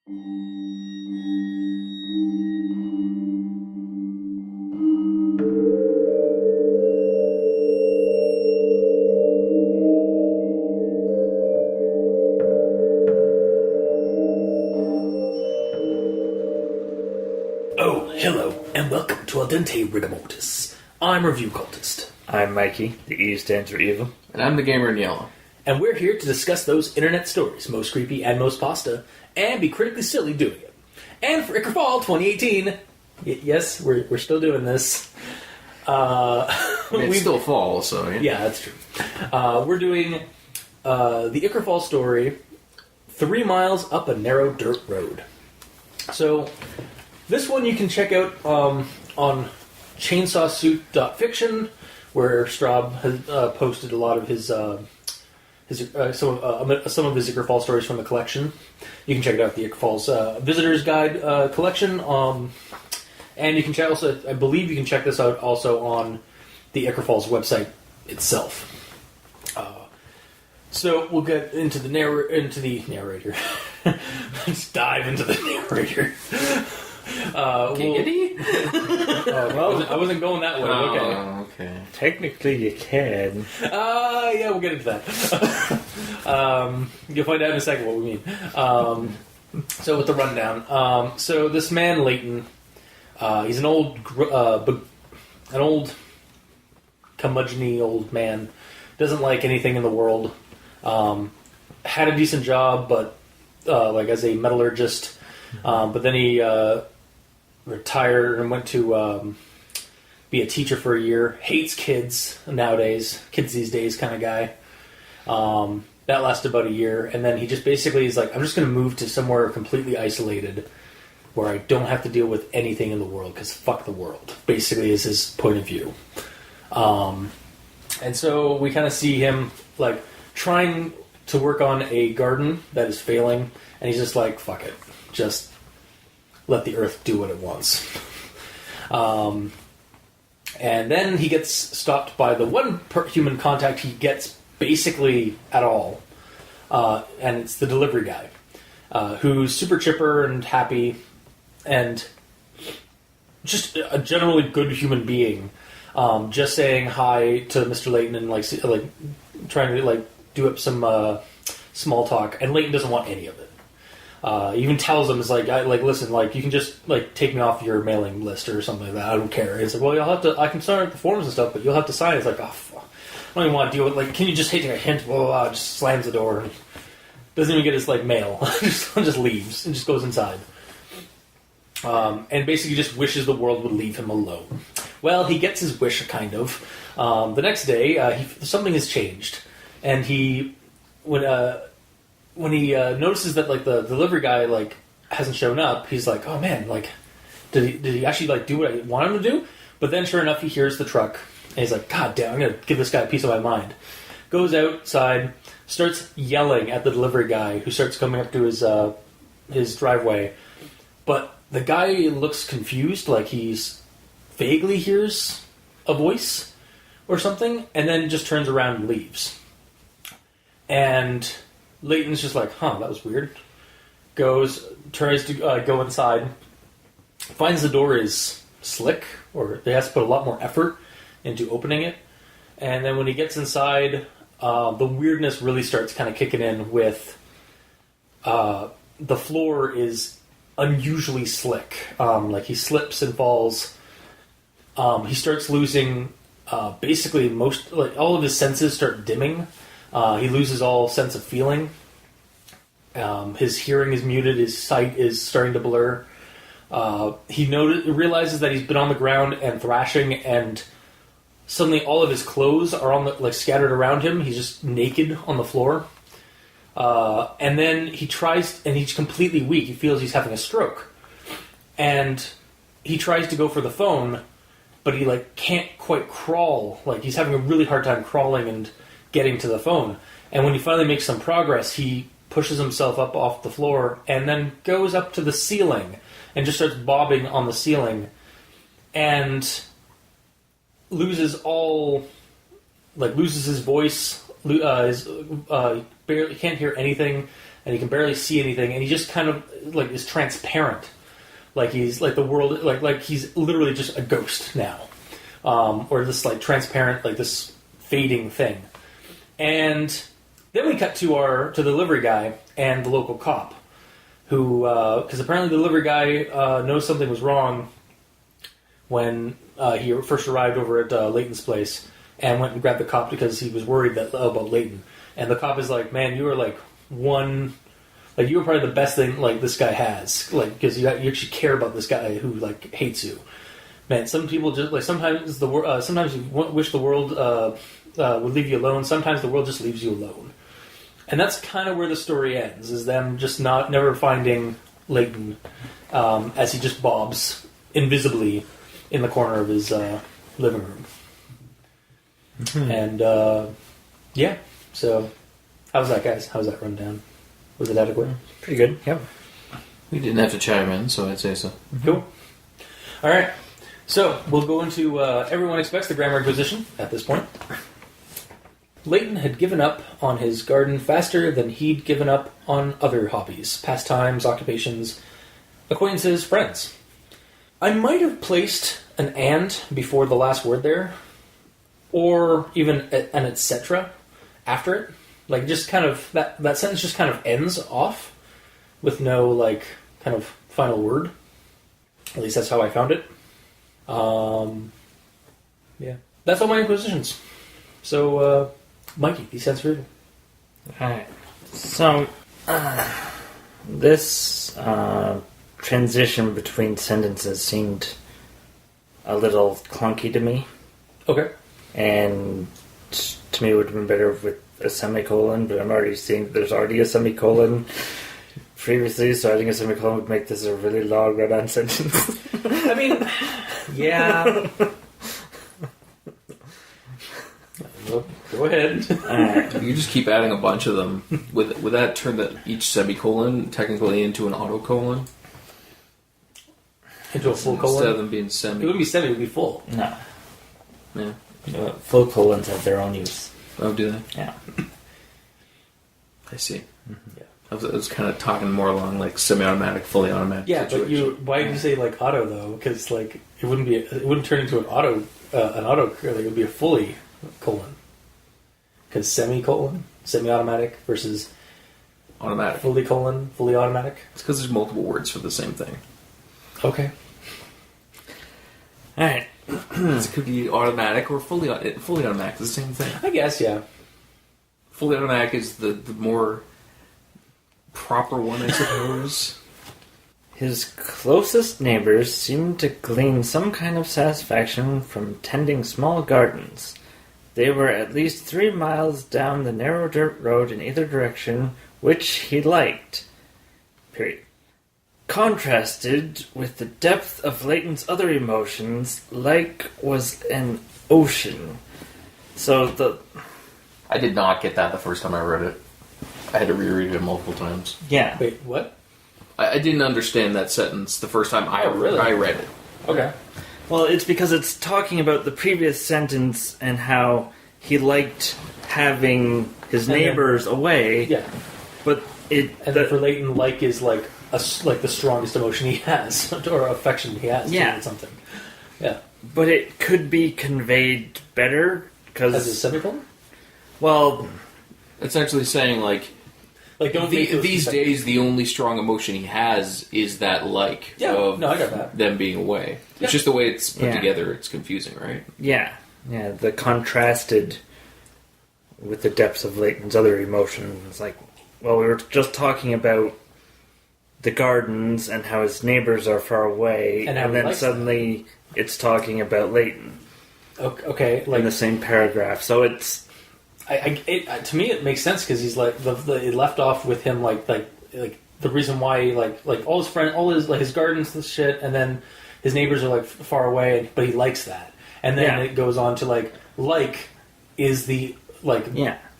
Oh, hello, and welcome to Al Dente Rigamortis. I'm Review Cultist. I'm Mikey, the E stands for evil. And I'm the gamer in yellow. And we're here to discuss those internet stories, most creepy and most pasta, and be critically silly doing it. And for Ichor Fall 2018, yes, we're still doing this. It's still fall, so... Yeah, that's true. We're doing the Ichor Fall story, 3 miles up a narrow dirt road. So... this one you can check out on chainsawsuit.fiction, where Straub has posted a lot of his some of his Ichor Falls stories from the collection. You can check it out, the Ichor Falls Visitor's Guide collection. And you can check also, I believe you can check this out also on the Ichor Falls website itself. So we'll get into the narrator. Let's dive into the narrator. Well, I wasn't going that way. Okay. Technically, you can. Yeah, we'll get into that. You'll find out in a second what we mean. So with the rundown, so this man Leighton, he's an old curmudgeon-y old man. Doesn't like anything in the world. Had a decent job, but like as a metallurgist. But then he retired and went to be a teacher for a year. Hates kids nowadays. Kids these days kind of guy. That lasted about a year. And then he just basically is like, I'm just going to move to somewhere completely isolated where I don't have to deal with anything in the world because fuck the world. Basically is his point of view. And so we kind of see him like trying to work on a garden that is failing. And he's just like, fuck it. Just let the earth do what it wants. And then he gets stopped by the one human contact he gets basically at all. And it's the delivery guy, who's super chipper and happy and just a generally good human being. Just saying hi to Mr. Leighton and like trying to like do up some small talk. And Leighton doesn't want any of it. Even tells him, "Is like, listen, like you can just like take me off your mailing list or something like that. I don't care." It's like, "Well, you'll have to. I can start the forms and stuff, but you'll have to sign it." It's like, "Oh, fuck. I don't even want to deal with. Like, can you just take a hint?" Blah, blah, blah. Just slams the door. Doesn't even get his like mail. just leaves and just goes inside. And basically just wishes the world would leave him alone. Well, he gets his wish, kind of. The next day, something has changed, and when he notices that like the delivery guy like hasn't shown up, he's like, "Oh man, like did he actually like do what I want him to do?" But then, sure enough, he hears the truck, and he's like, "God damn, I'm gonna give this guy a piece of my mind." Goes outside, starts yelling at the delivery guy, who starts coming up to his driveway. But the guy looks confused, like he's vaguely hears a voice or something, and then just turns around and leaves. And Leighton's just like, that was weird. Tries to go inside, finds the door is slick, or they have to put a lot more effort into opening it. And then when he gets inside, the weirdness really starts kind of kicking in with the floor is unusually slick. Like he slips and falls. He starts losing basically all of his senses start dimming. He loses all sense of feeling. His hearing is muted. His sight is starting to blur. He realizes that he's been on the ground and thrashing, and suddenly all of his clothes are scattered around him. He's just naked on the floor. And then he's completely weak. He feels he's having a stroke. And he tries to go for the phone, but he can't quite crawl. Like he's having a really hard time crawling and getting to the phone. And when he finally makes some progress, he pushes himself up off the floor and then goes up to the ceiling and just starts bobbing on the ceiling and loses his voice, barely can't hear anything, and he can barely see anything, and he just kind of like is transparent, like he's like the world, like he's literally just a ghost now, or this like transparent, like this fading thing. And then we cut to the delivery guy and the local cop, who because apparently the delivery guy knows something was wrong when he first arrived over at Leighton's place, and went and grabbed the cop because he was worried about Leighton. And the cop is like, "Man, you are like you are probably the best thing like this guy has, like because you actually care about this guy who like hates you." Man, some people just like sometimes you wish the world would leave you alone. Sometimes the world just leaves you alone, and that's kind of where the story ends. Is them just never finding Leighton as he just bobs invisibly in the corner of his living room. Mm-hmm. And yeah, so how's that, guys? How's that rundown? Was it adequate? Pretty good. Yep. We didn't have to chime in, so I'd say so. Mm-hmm. Cool. All right. So we'll go into everyone expects the Grammar Inquisition at this point. Leighton had given up on his garden faster than he'd given up on other hobbies, pastimes, occupations, acquaintances, friends. I might have placed an "and" before the last word there, or even an "etc." after it. Like, just kind of, that sentence just kind of ends off with no, like, kind of final word. At least that's how I found it. Yeah. That's all my inquisitions. So, Mikey, these sounds for you. Alright. So, this transition between sentences seemed a little clunky to me. Okay. And to me it would have been better with a semicolon, but I'm already seeing that there's already a semicolon previously, so I think a semicolon would make this a really long run-on sentence. I mean, yeah. Go ahead. You just keep adding a bunch of them. Would that turn each semicolon technically into an autocolon? Into a full colon? Instead of them being semi. It wouldn't be semi, it would be full. No. Yeah. Full colons have their own use. Oh, do they? Yeah. I see. Mm-hmm. Yeah. I was kind of talking more along like semi-automatic, fully automatic. Yeah, situation. but why did you say like auto though? Because like it wouldn't turn into an auto. Like, it would be a fully colon. Because semi-automatic versus automatic, fully automatic. It's because there's multiple words for the same thing. Okay. All right. It could be automatic or fully automatic. It's the same thing. I guess, yeah. Fully automatic is the more proper one, I suppose. His closest neighbors seemed to glean some kind of satisfaction from tending small gardens. They were at least 3 miles down the narrow dirt road in either direction, which he liked. Period. Contrasted with the depth of Leighton's other emotions, like was an ocean. So I did not get that the first time I read it. I had to reread it multiple times. Yeah. Wait, what? I didn't understand that sentence the first time I read it. Okay. Well, it's because it's talking about the previous sentence and how he liked having his neighbors away. Yeah. But then for Leighton, like is like the strongest emotion he has, or affection he has towards something. Yeah. But it could be conveyed better because as a semicolon. Well, it's actually saying like don't these days the only strong emotion he has is that of I got that. Them being away. Yeah. It's just the way it's put together. It's confusing, right? Yeah. The contrasted with the depths of Leighton's other emotions. Like, well, we were just talking about the gardens and how his neighbors are far away, and then suddenly it's talking about Leighton. Okay, in the same paragraph. So it's. To me, it makes sense because he's like it left off with him like the reason why like all his friends, all his gardens and shit, and then his neighbors are like far away, but he likes that, and then it goes on to like is the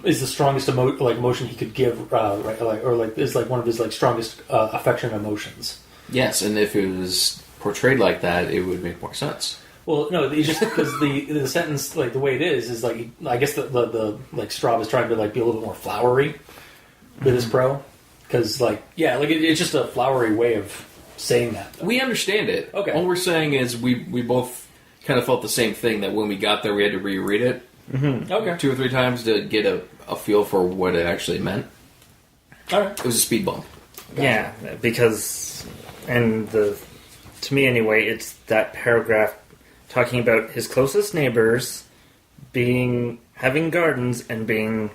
is the strongest emotion he could give, right? Or is one of his strongest affection emotions. Yes, and if it was portrayed like that, it would make more sense. Well, no, it's just because the sentence, the way it is I guess the Straub is trying to be a little bit more flowery with his pro, Because, it's just a flowery way of saying that. We understand it. Okay. All we're saying is we both kind of felt the same thing, that when we got there we had to reread it Okay. 2 or 3 times to get a feel for what it actually meant. All right. It was a speed bump. Yeah, because, to me anyway, it's that paragraph talking about his closest neighbors having gardens and being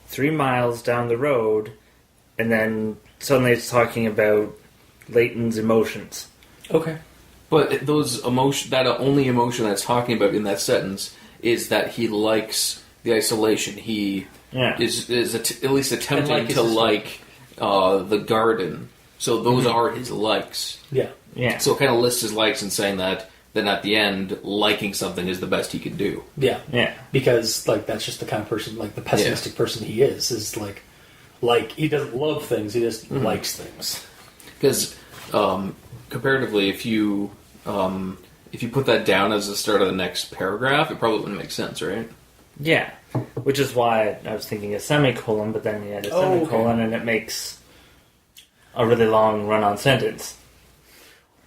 3 miles down the road, and then suddenly it's talking about Leighton's emotions. Okay. But that only emotion that's talking about in that sentence is that he likes the isolation. He is at least attempting to like the garden. So those are his likes. Yeah. Yeah. So it kind of lists his likes and saying that. Then at the end, liking something is the best he can do. Yeah. Yeah. Because, that's just the kind of person, the pessimistic person he is he doesn't love things, he just likes things. Because, comparatively, if you put that down as the start of the next paragraph, it probably wouldn't make sense, right? Yeah. Which is why I was thinking a semicolon, but then you had a semicolon and it makes a really long run-on sentence.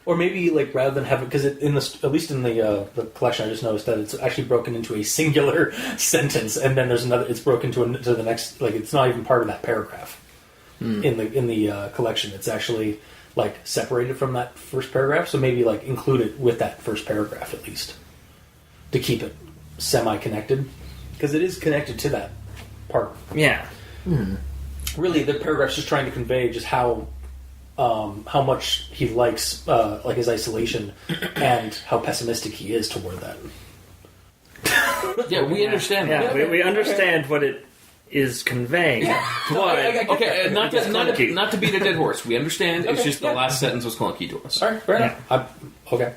Or maybe, rather than have it, because at least in the collection, I just noticed that it's actually broken into a singular sentence, and then there's another. It's broken to the next. It's not even part of that paragraph in the collection. It's actually separated from that first paragraph. So maybe include it with that first paragraph at least to keep it semi-connected, because it is connected to that part. Yeah. Really, the paragraph's just trying to convey just how much he likes his isolation and how pessimistic he is toward that. Yeah, we understand that. Yeah, we understand what it is conveying. But, Okay, not to beat a dead horse. We understand. It's just the last sentence was clunky to us. All right, fair enough. Okay.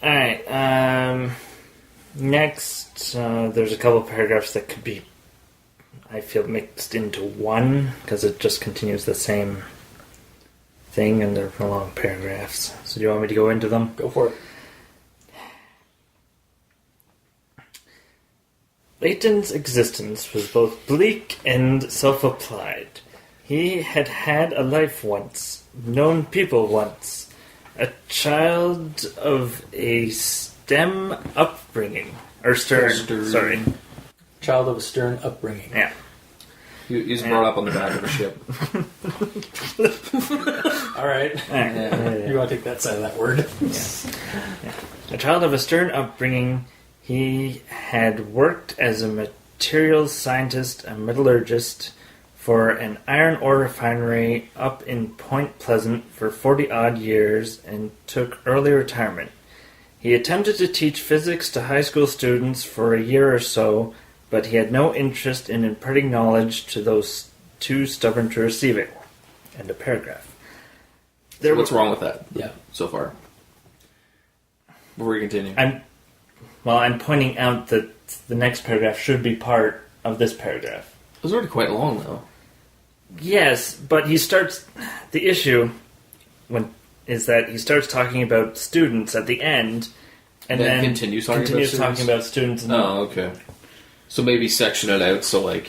All right. Next, there's a couple of paragraphs that could be, I feel, mixed into one, because it just continues the same thing, and they're long paragraphs. So do you want me to go into them? Go for it. Leighton's existence was both bleak and self-applied. He had had a life once, known people once, a child of a STEM upbringing. Child of a stern upbringing. Yeah. He's brought up on the back of a ship. All right. You want to take that side of that word? A child of a stern upbringing, he had worked as a materials scientist and metallurgist for an iron ore refinery up in Point Pleasant for 40-odd years and took early retirement. He attempted to teach physics to high school students for a year or so, but he had no interest in imparting knowledge to those too stubborn to receive it. End of paragraph. What's wrong with that? Yeah. So far. Before we continue. I'm pointing out that the next paragraph should be part of this paragraph. It was already quite long, though. Yes, but he starts... The issue is that he starts talking about students at the end, and then continues talking about students. And okay. So maybe section it out so,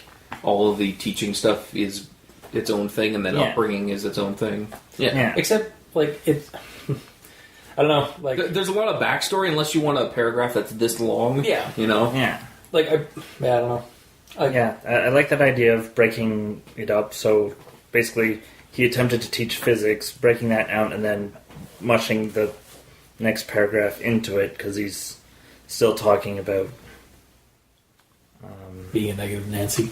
all of the teaching stuff is its own thing, and then upbringing is its own thing. Yeah. Except, it's... I don't know, There's a lot of backstory, unless you want a paragraph that's this long. Yeah. You know? Yeah. I don't know. I like that idea of breaking it up. So, basically, he attempted to teach physics, breaking that out, and then mushing the next paragraph into it, because he's still talking about... being a negative Nancy.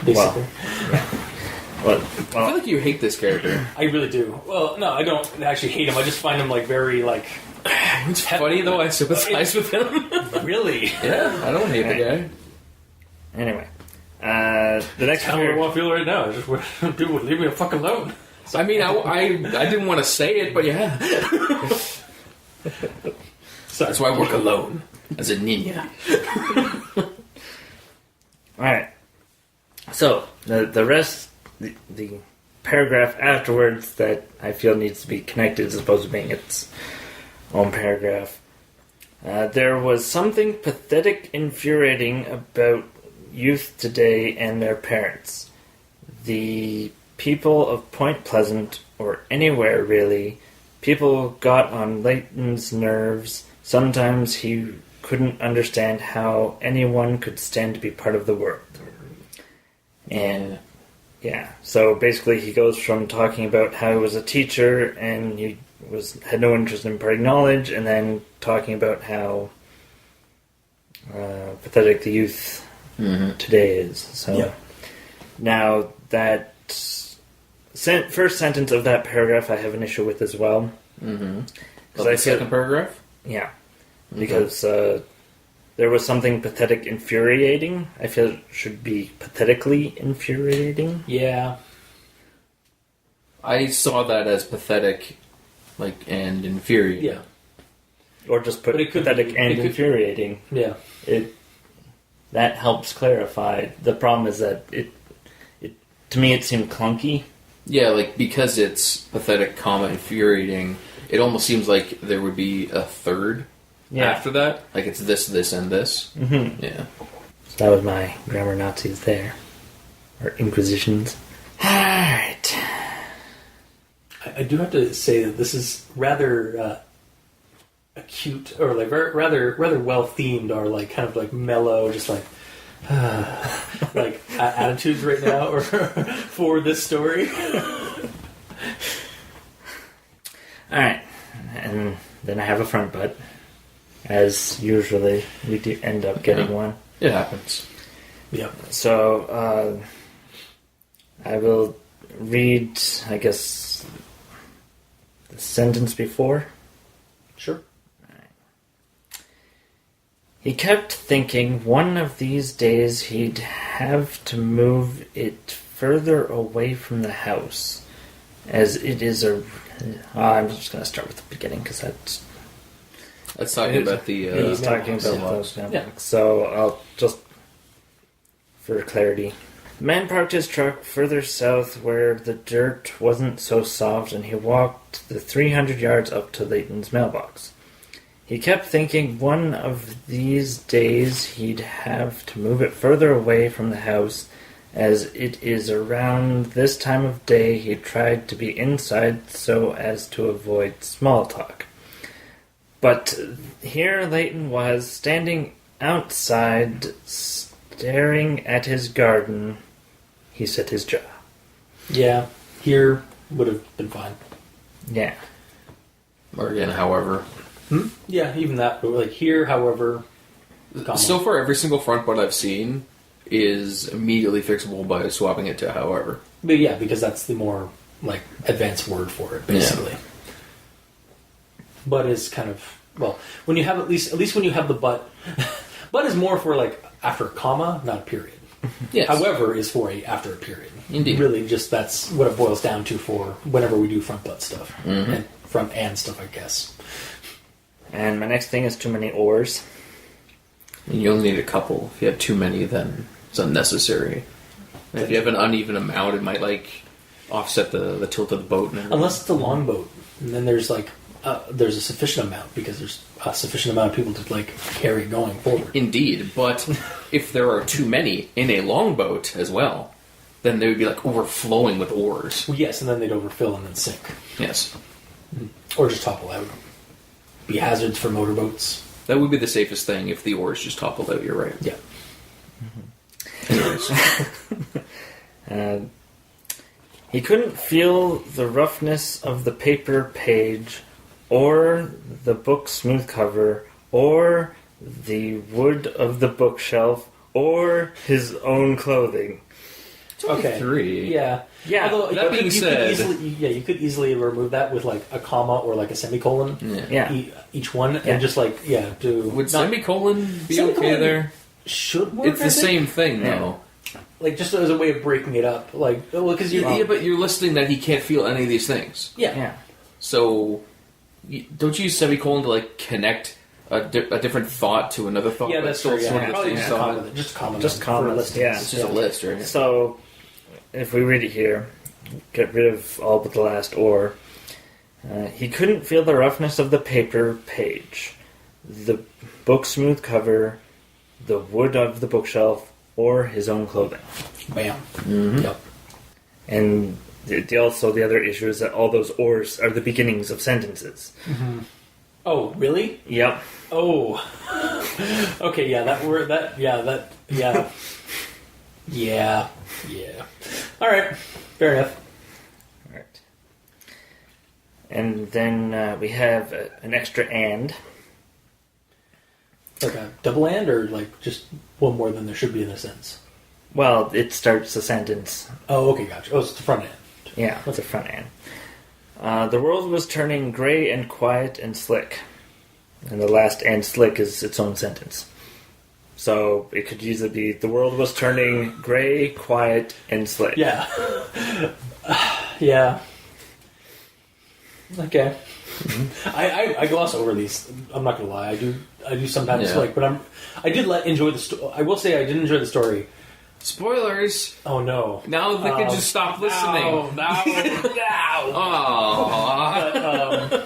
Basically. Well, I feel like you hate this character. I really do. Well, no, I don't actually hate him. I just find him, very, It's funny, though. I sympathize with him. Really? Yeah, I don't hate the guy. Anyway. The next That's how I want to feel right now. Just, dude, leave me the fuck alone. So, I mean, I didn't want to say it, but yeah. That's why I work alone. As a ninja. Alright. So, the rest... The paragraph afterwards that I feel needs to be connected as opposed to being its own paragraph. There was something pathetic, infuriating about youth today and their parents. The people of Point Pleasant, or anywhere really, people got on Layton's nerves. Sometimes he couldn't understand how anyone could stand to be part of the world. And yeah, so basically he goes from talking about how he was a teacher and he had no interest in imparting knowledge, and then talking about how pathetic the youth today is. So now that first sentence of that paragraph I have an issue with as well. Because the second paragraph? Yeah. Because there was something pathetic infuriating. I feel it should be pathetically infuriating. Yeah. I saw that as pathetic, and infuriating. Yeah. Or just put pathetic and infuriating. Yeah. That helps clarify. The problem is that it to me it seemed clunky. Yeah, because it's pathetic, infuriating, it almost seems like there would be a third after that. Like it's this, and this. Mm-hmm. Yeah. So that was my grammar Nazis there. Or Inquisitions. Alright. I do have to say that this is rather acute, or rather well themed, or kind of mellow, just attitudes right now, or for this story. Alright, and then I have a front butt. As usually, we do end up getting one. It happens. Yeah. So, I will read, I guess, the sentence before. Sure. He kept thinking one of these days he'd have to move it further away from the house, as it is I'm just going to start with the beginning, because that's talking about the... he's talking about those mailboxes. Yeah. So I'll just, for clarity. The man parked his truck further south where the dirt wasn't so soft, and he walked the 300 yards up to Layton's mailbox. He kept thinking one of these days he'd have to move it further away from the house, as it is around this time of day he tried to be inside so as to avoid small talk. But here Layton was, standing outside, staring at his garden. He set his jaw. Yeah, here would have been fine. Yeah. Or again, however... Yeah, even that. But here, however... So far, every single front butt I've seen is immediately fixable by swapping it to however. But yeah, because that's the more, advanced word for it, basically. Yeah. But is kind of... Well, when you have at least when you have the but... But is more for, after a comma, not a period. Yes. However is for after a period. Indeed. Really, just that's what it boils down to for whenever we do front butt stuff. Mm-hmm. And front and stuff, I guess. And my next thing is too many ors. And you only need a couple. If you have too many, then it's unnecessary. And if you have an uneven amount, it might offset the tilt of the boat. Unless it's a long boat, and then there's there's a sufficient amount, because there's a sufficient amount of people to carry going forward. Indeed, but if there are too many in a longboat as well, then they would be overflowing with oars. Well, yes, and then they'd overfill and then sink. Yes. Or just topple out. Be hazards for motorboats. That would be the safest thing if the oars just toppled out, you're right. Yeah. Anyways. He couldn't feel the roughness of the paper page, or the book's smooth cover, or the wood of the bookshelf, or his own clothing. Okay. 3. Yeah. Yeah. Although, that being said... you could easily remove that with a comma or a semicolon. Yeah. Each one, and just do... Would semicolon be okay there? Should work, It's the same thing, though. Just as a way of breaking it up. Because but you're listing that he can't feel any of these things. Yeah. So, don't you use semicolon to connect a different thought to another thought? Yeah, that's true. Sort of Probably just just common list. Yeah. It's just a list, right? So, if we read it here, get rid of all but the last or. He couldn't feel the roughness of the paper page, the book smooth cover, the wood of the bookshelf, or his own clothing. Bam. Mm-hmm. Yep. And the other issue is that all those ors are the beginnings of sentences. Mm-hmm. Oh, really? Yep. Oh. Okay, yeah, yeah. Yeah. Alright, fair enough. Alright. And then we have an extra and. Like a double and, or like just one more than there should be in a sentence? Well, it starts a sentence. Oh, okay, gotcha. Oh, it's the front end. Yeah, it's a front end. The world was turning gray and quiet and slick. And the last and slick is its own sentence. So it could easily be, the world was turning gray, quiet, and slick. Yeah. Yeah. Okay. Mm-hmm. I gloss over these. I'm not gonna lie. I do sometimes but I did enjoy the story. I will say I did enjoy the story. Spoilers! Oh no! Now they can just stop listening. No.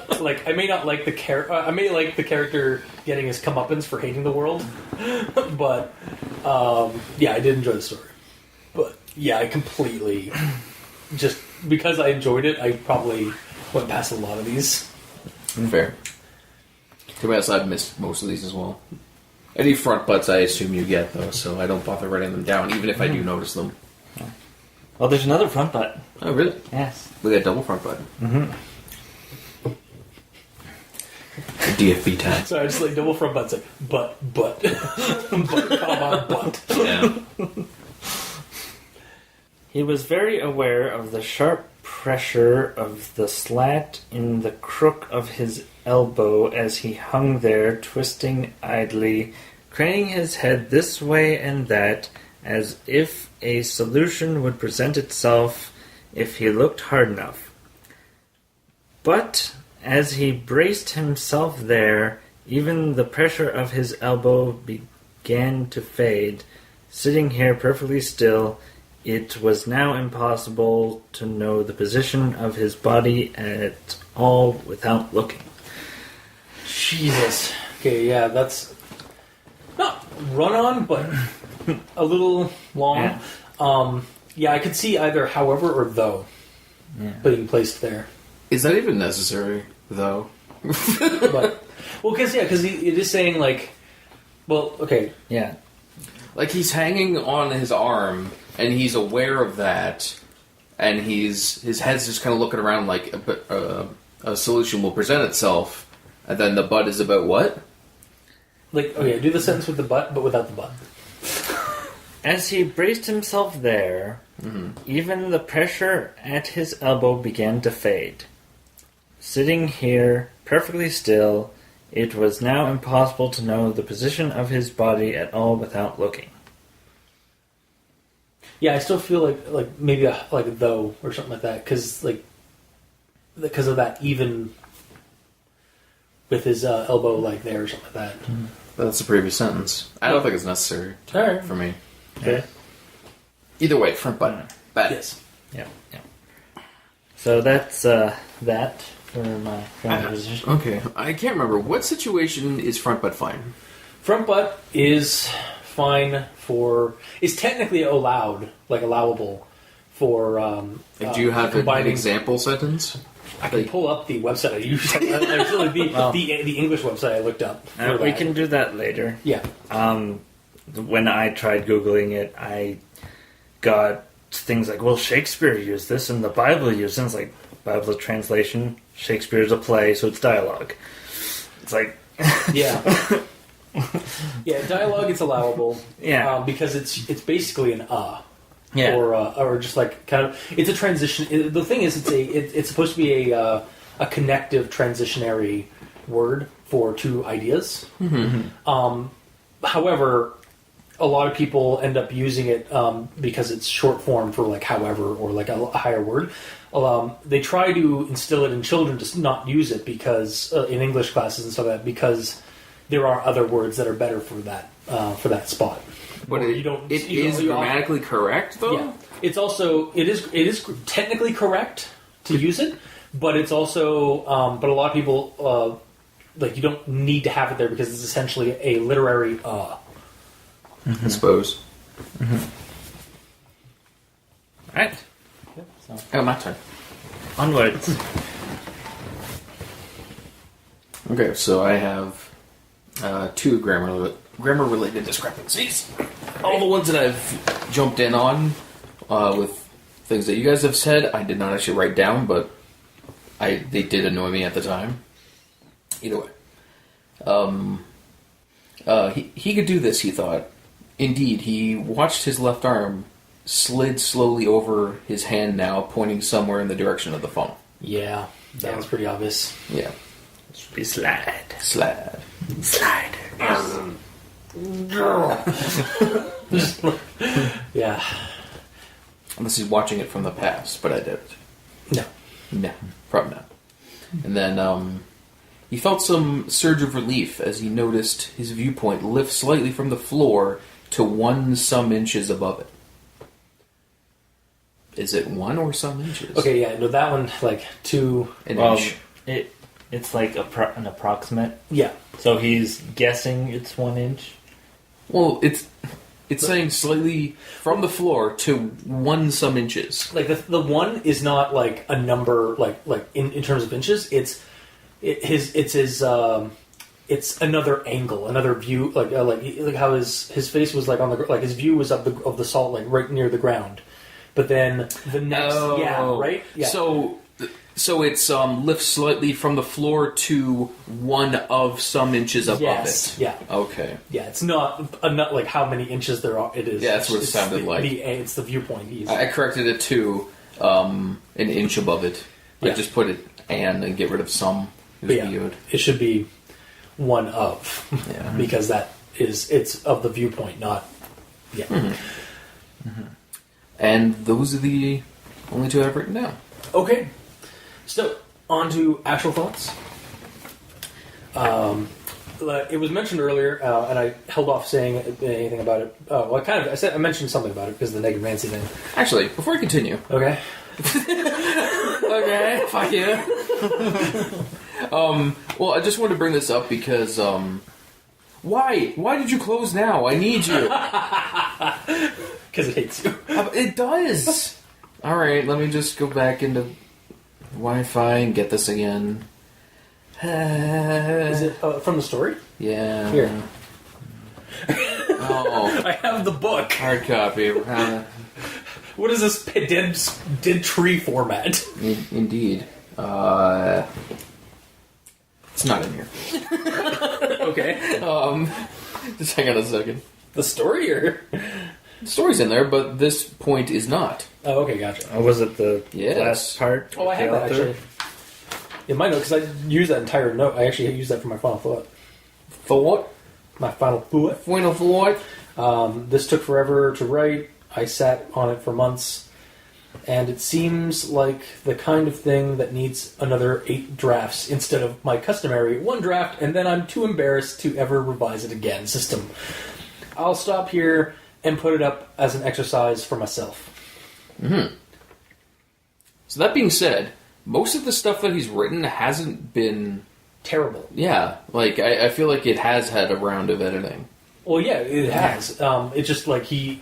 But, like I may not like the I may like the character getting his comeuppance for hating the world, but yeah, I did enjoy the story. But yeah, I completely just because I enjoyed it, I probably went past a lot of these. Fair. To be honest, I've missed most of these as well. Any front butts I assume you get, though, so I don't bother writing them down, even if I do notice them. Well, there's another front butt. Oh, really? Yes. We got double front butt. Mm-hmm. DFB tag. So I just like double front butts, like but, but, comma, but. Yeah. He was very aware of the sharp pressure of the slat in the crook of his elbow as he hung there, twisting idly, craning his head this way and that, as if a solution would present itself if he looked hard enough. But as he braced himself there, even the pressure of his elbow began to fade. Sitting here perfectly still, it was now impossible to know the position of his body at all without looking. Jesus. Okay, yeah, that's not run on, but a little long. Yeah, I could see either however or though being placed there. Is that even necessary, though? But, well, because it is saying like, well, okay, Yeah. Like he's hanging on his arm, and he's aware of that, and his head's just kind of looking around like a solution will present itself, and then the butt is about what? like okay, do the sentence with the but without the but. As he braced himself there, even the pressure at his elbow began to fade. Sitting here, perfectly still, it was now impossible to know the position of his body at all without looking. Yeah, I still feel like maybe like a though or something like that because of that even with his elbow like there or something like that. That's the previous sentence. I don't think it's necessary for me. Okay. Either way, front butt. Bad. Yes. Yeah. So that's that for my front position. Okay, I can't remember. What situation is front butt fine? Front butt is fine for... Is technically allowable for... Do you have an combining... example sentence? I can pull up the website I used. The English website I looked up. We can do that later. Yeah. When I tried Googling it, I got things like, well, Shakespeare used this and the Bible used it. It's like, Bible translation, Shakespeare's a play, so it's dialogue. It's like... Yeah. Yeah, dialogue is allowable. Yeah. Because it's basically an Yeah. Or just like kind of... It's a transition... The thing is, it's supposed to be a connective transitionary word for two ideas. Mm-hmm. However, a lot of people end up using it because it's short form for like however or like a higher word. They try to instill it in children to not use it because in English classes and stuff like that because there are other words that are better for that spot. But it is grammatically correct though. Yeah, it's also it is technically correct to use it, but it's also but a lot of people like you don't need to have it there because it's essentially a literary I suppose. Alright. Oh, my turn. Onwards. Okay, so I have 2 grammar-related discrepancies. All the ones that I've jumped in on with things that you guys have said, I did not actually write down, but they did annoy me at the time. Either way. He could do this, he thought. Indeed, he watched his left arm slid slowly over his hand now, pointing somewhere in the direction of the funnel. Yeah, that was pretty obvious. Yeah. It should be slide. Slide. Yeah. Unless he's watching it from the past, but I did it. No, probably not. And then he felt some surge of relief as he noticed his viewpoint lift slightly from the floor to 1 some inches above it. Is it 1 or some inches? Okay, yeah, no, that one, like, 2... An inch. It's like an approximate. Yeah. So he's guessing it's 1 inch? Well, it's saying slightly from the floor to 1 some inches. Like, the 1 is not, like, a number, like in terms of inches. It's another angle, another view, like how his face was, like, on the... Like, his view was of the salt, like, right near the ground. But then the next... Oh. Yeah, right? Yeah. So it's lifts slightly from the floor to 1 of some inches above it. Yeah. Okay. Yeah, it's not like how many inches there are. It is. Yeah, that's what it sounded like. It's the viewpoint. I corrected it to an inch above it. I just put it and get rid of some. It was weird. It should be 1 of. Yeah. Because it's of the viewpoint, not... Yeah. Mm-hmm. Mm-hmm. And those are the only 2 I've written down. Okay. So, on to actual thoughts. It was mentioned earlier, and I held off saying anything about it. Well, I mentioned something about it because of the negative Nancy thing. Actually, before I continue... Okay. Okay, fuck you. Well, I just wanted to bring this up because, why? Why did you close now? I need you. Because it hates you. It does. Alright, let me just go back into Wi-Fi and get this again. Is it from the story? Yeah. Here. Oh. I have the book. Hard copy. What is this dead tree format? Indeed. It's not in here. Okay. Just hang on a second. The story, or? The story's in there, but this point is not. Oh, okay, gotcha. Oh, was it the Yes. last part? Oh, I have that, actually. In my note, because I used that entire note. I actually used that for my final thought. For what? My final thought. Final thought? This took forever to write. I sat on it for months. And it seems like the kind of thing that needs another 8 drafts instead of my customary 1 draft, and then I'm too embarrassed to ever revise it again system. I'll stop here and put it up as an exercise for myself. Mm-hmm. So that being said, most of the stuff that he's written hasn't been... Terrible. Yeah, like, I feel like it has had a round of editing. Well, yeah, it has. It's just like he...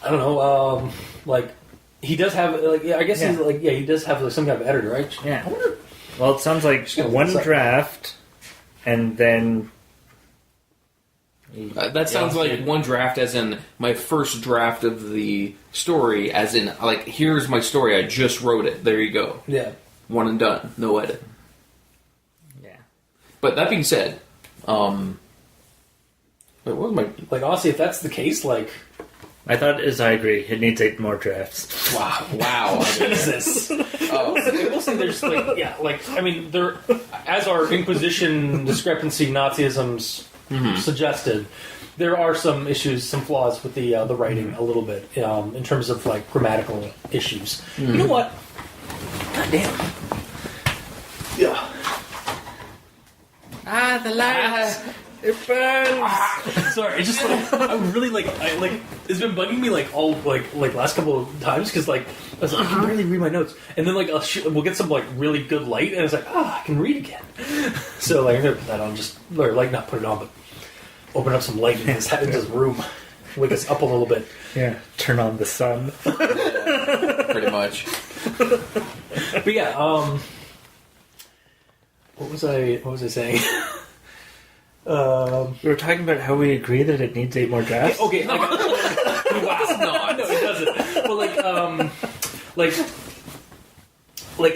I don't know, like... He does have, like, I guess he's like, he does have like, some kind of editor, right? Yeah. I wonder... Well, it sounds like 1 draft, and then... That sounds like 1 draft as in my first draft of the story, as in, like, here's my story, I just wrote it, there you go. Yeah. 1 and done, no edit. Yeah. But that being said, wait, what was my... Like, honestly, if that's the case, like... I thought, as I agree, it needs 8 more drafts. Wow. Jesus. I will say there's, like, I mean, there, as our Inquisition discrepancy Nazisms suggested, there are some issues, some flaws with the writing a little bit, in terms of, like, grammatical issues. You know what? God damn. Yeah. The lights! It burns! Sorry, it's just like I'm really it's been bugging me like all like last couple of times because like I was like I can barely read my notes and then like we'll get some like really good light and it's like I can read again. So like I'm gonna put that on just or like not put it on but open up some light in this room. wake us up a little bit. Yeah, turn on the sun. Pretty much. But yeah, what was I saying? We were talking about how we agree that it needs 8 more drafts. Okay, wow. No, it doesn't. But like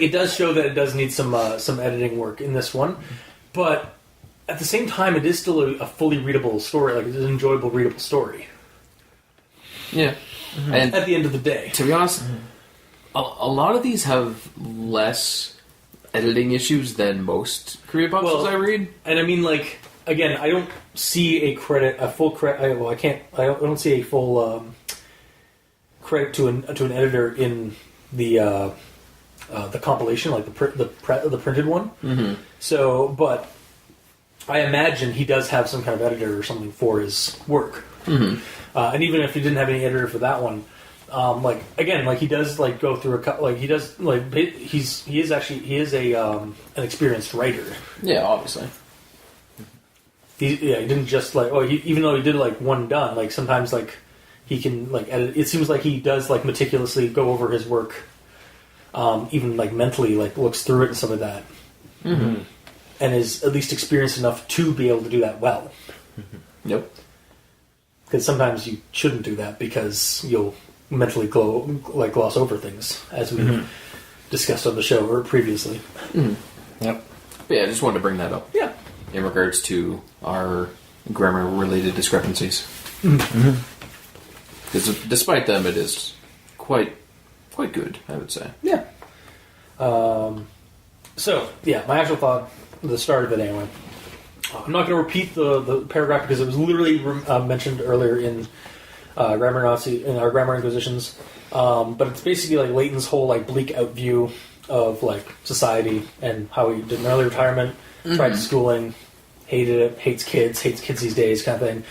it does show that it does need some editing work in this one, but at the same time, it is still a fully readable story. Like, it's an enjoyable, readable story. Yeah. Mm-hmm. And at the end of the day, to be honest, a lot of these have less editing issues than most creepypastas I read. And I mean, like, again, I don't see a full credit. I don't see a full credit to an editor in the compilation, like the printed one. Mm-hmm. So, but I imagine he does have some kind of editor or something for his work. Mm-hmm. And even if he didn't have any editor for that one, he does like go through he is an experienced writer. Yeah, obviously. He didn't just even though he did like one done, like sometimes like he can like edit. It seems like he does like meticulously go over his work, even like mentally like looks through it and stuff like that, mm-hmm. and is at least experienced enough to be able to do that well. Yep. Because sometimes you shouldn't do that because you'll mentally gloss over things, as we mm-hmm. discussed on the show or previously. Mm-hmm. Yep. But yeah, I just wanted to bring that up. Yeah. In regards to our grammar-related discrepancies. Mm-hmm. Because despite them, it is quite good, I would say. Yeah. So, yeah, my actual thought, the start of it anyway. I'm not going to repeat the paragraph because it was literally mentioned earlier in Grammar Nazi, in our Grammar Inquisitions. But it's basically like Leighton's whole like bleak out view of like society and how he did an early retirement, mm-hmm. tried schooling, hated it, hates kids these days, kind of thing.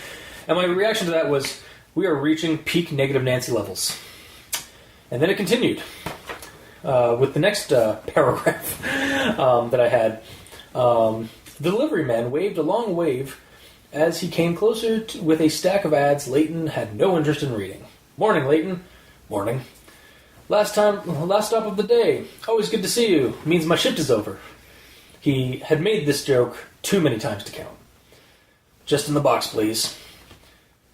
And my reaction to that was, we are reaching peak negative Nancy levels. And then it continued with the next paragraph that I had. The delivery man waved a long wave as he came closer with a stack of ads Leighton had no interest in reading. Morning, Leighton. Morning. Last stop of the day. Always good to see you. Means my shift is over. He had made this joke too many times to count. Just in the box, please.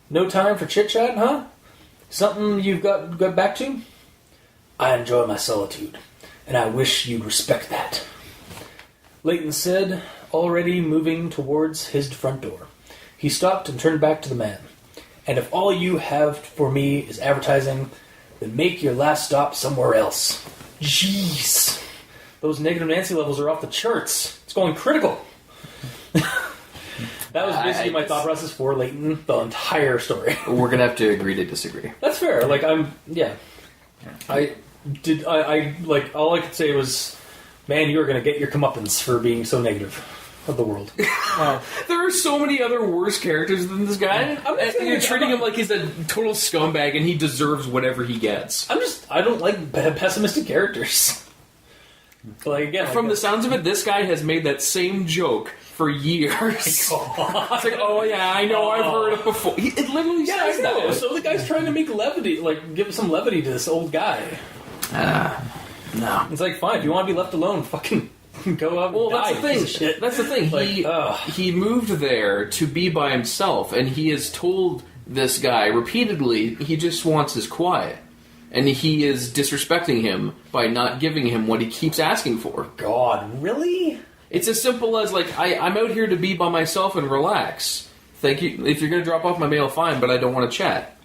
No time for chit-chat, huh? Something you've got back to? I enjoy my solitude, and I wish you'd respect that. Leighton said, already moving towards his front door. He stopped and turned back to the man. And if all you have for me is advertising, then make your last stop somewhere else. Jeez. Those negative Nancy levels are off the charts. It's going critical. That was basically my thought process for Leighton, the entire story. We're going to have to agree to disagree. That's fair. Like, all I could say was, man, you're going to get your comeuppance for being so negative of the world. There are so many other worse characters than this guy. And you're treating him like he's a total scumbag and he deserves whatever he gets. I don't like pessimistic characters. Like, again, from the sounds of it, this guy has made that same joke for years. It's like, oh yeah, I know, I've heard it before. It literally says that. So the guy's trying to make levity, like give some levity to this old guy. No. It's like, fine, if you want to be left alone, fucking go out and die. That's the thing. Like, he moved there to be by himself, and he has told this guy repeatedly he just wants his quiet. And he is disrespecting him by not giving him what he keeps asking for. God, really? It's as simple as, like, I'm out here to be by myself and relax. Thank you. If you're going to drop off my mail, fine, but I don't want to chat.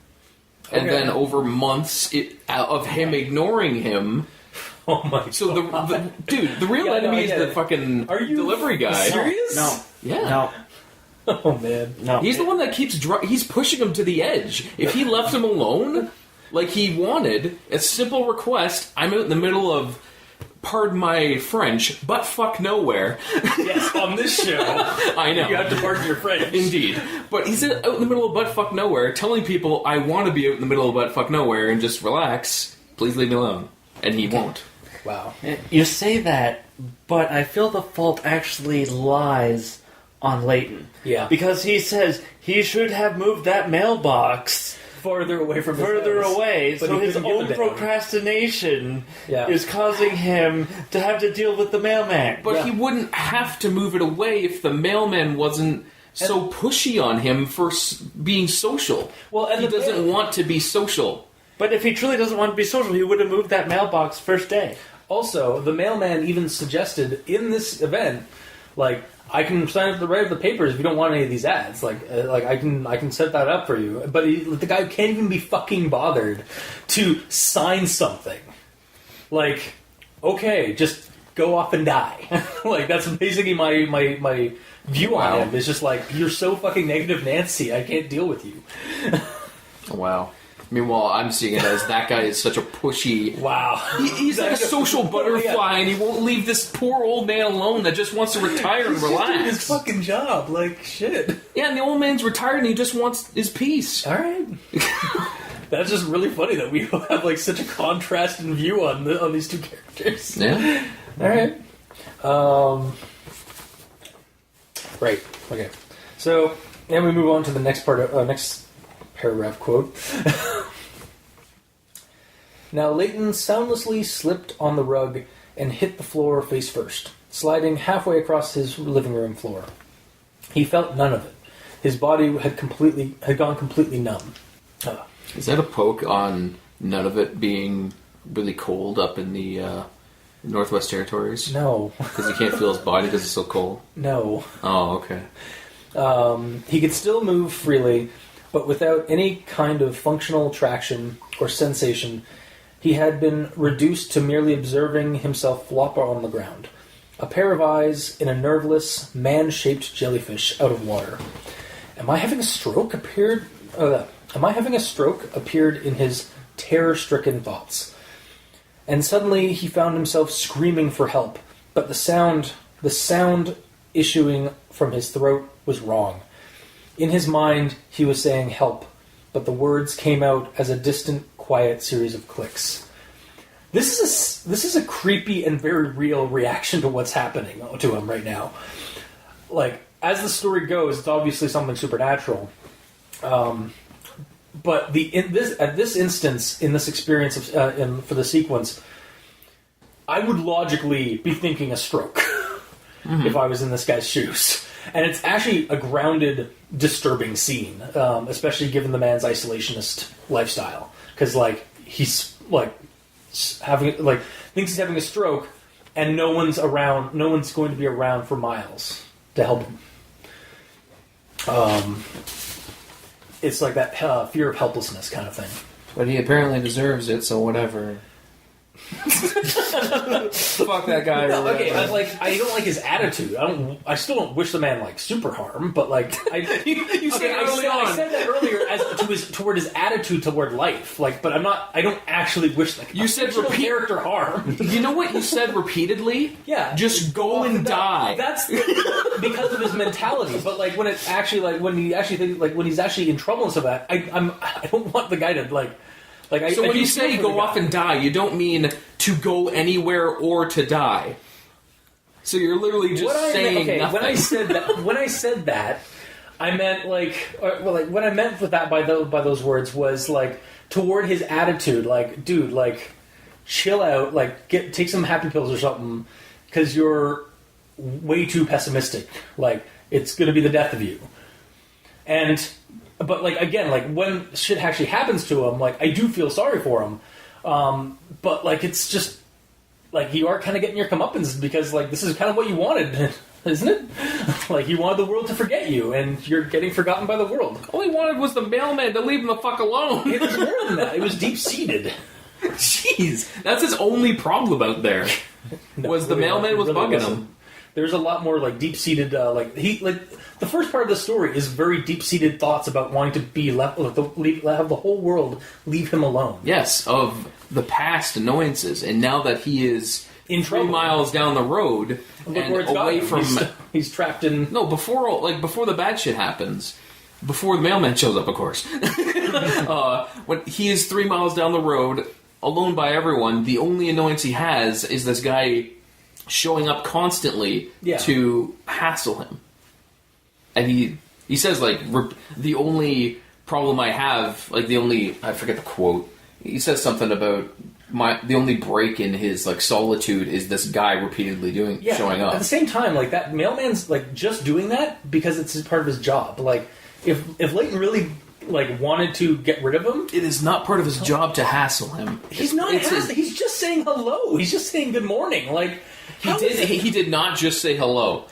Okay. And then over months of him ignoring him... Oh my god. So, the real enemy is the fucking delivery guy. Serious? No. Yeah. No. Oh, man. No. He's the one that keeps... he's pushing him to the edge. If he left him alone... Like he wanted, a simple request, I'm out in the middle of, pardon my French, butt fuck nowhere. Yes, on this show. I know. You have to pardon your French. Indeed. But he's out in the middle of butt fuck nowhere, telling people, I want to be out in the middle of butt fuck nowhere and just relax. Please leave me alone. And he won't. Wow. You say that, but I feel the fault actually lies on Leighton. Yeah. Because he says he should have moved that mailbox further away from so his own procrastination is causing him to have to deal with the mailman. But he wouldn't have to move it away if the mailman wasn't so pushy on him for being social. Well, and he doesn't want to be social. But if he truly doesn't want to be social, he would have moved that mailbox first day. Also, the mailman even suggested in this event, like, I can sign up the right of the papers if you don't want any of these ads. Like I can set that up for you. But the guy can't even be fucking bothered to sign something. Like, okay, just go off and die. Like, that's basically my view on him. It's just like, you're so fucking negative, Nancy. I can't deal with you. Wow. Meanwhile, I'm seeing it as that guy is such a pushy... Wow. He's like a social butterfly, and he won't leave this poor old man alone that just wants to retire and relax. He's doing his fucking job, like, shit. Yeah, and the old man's retired, and he just wants his peace. All right. That's just really funny that we have, like, such a contrast in view on these two characters. Yeah. All right. Right. Okay. So, then we move on to the next part, next paragraph quote. Now Leighton soundlessly slipped on the rug and hit the floor face first, sliding halfway across his living room floor. He felt none of it. His body had gone completely numb. Is that a poke on none of it being really cold up in the Northwest Territories? No. Because he can't feel his body because it's so cold? No. Oh, okay. He could still move freely, but without any kind of functional traction or sensation. He had been reduced to merely observing himself flop on the ground. A pair of eyes in a nerveless, man-shaped jellyfish out of water. Am I having a stroke appeared in his terror-stricken thoughts. And suddenly he found himself screaming for help, but the sound issuing from his throat was wrong. In his mind, he was saying help, but the words came out as a distant, quiet series of clicks. This is a creepy and very real reaction to what's happening to him right now. Like, as the story goes, it's obviously something supernatural. But at this instance, in this experience for the sequence, I would logically be thinking a stroke if I was in this guy's shoes. And it's actually a grounded, disturbing scene, especially given the man's isolationist lifestyle. Because, like, he's, like, thinks he's having a stroke, and no one's around, no one's going to be around for miles to help him. It's like that fear of helplessness kind of thing. But he apparently deserves it, so whatever. Fuck that guy. No, okay, I don't like his attitude. I still don't wish the man like super harm, but like I said that earlier as toward his attitude toward life. Like, but I don't actually wish like you said character harm. You know what you said repeatedly? Yeah, just go and die. That's because of his mentality. But like when it's actually like when he actually thinks, like when he's actually in trouble and stuff like that, I don't want the guy to like. So when you say go off and die, you don't mean to go anywhere or to die. So you're literally just saying nothing. When I said that, I meant what I meant with that by those words was like toward his attitude, like dude, like chill out, like take some happy pills or something, because you're way too pessimistic. Like it's going to be the death of you, But, like, again, like, when shit actually happens to him, like, I do feel sorry for him. But, like, it's just, like, you are kind of getting your comeuppance because, like, this is kind of what you wanted, isn't it? Like, you wanted the world to forget you, and you're getting forgotten by the world. All he wanted was the mailman to leave him the fuck alone. It was more than that. It was deep-seated. Jeez. That's his only problem out there. The mailman was bugging him. There's a lot more, like, deep-seated, the first part of the story is very deep-seated thoughts about wanting to be left, have the whole world leave him alone. Yes, of the past annoyances, and now that he is in 3 miles down the road and away from, he's trapped in. No, before the bad shit happens, before the mailman shows up, of course. When he is 3 miles down the road, alone by everyone, the only annoyance he has is this guy showing up constantly to hassle him. and he says, like, the only problem I have, like, I forget the quote, he says something about the only break in his, like, solitude is this guy repeatedly showing up. At the same time, like, that mailman's, like, just doing that because it's part of his job. Like, if Leighton really, like, wanted to get rid of him... It is not part of his job to hassle him. He's not hassling. He's just saying hello. He's just saying good morning. Like, he did not just say hello.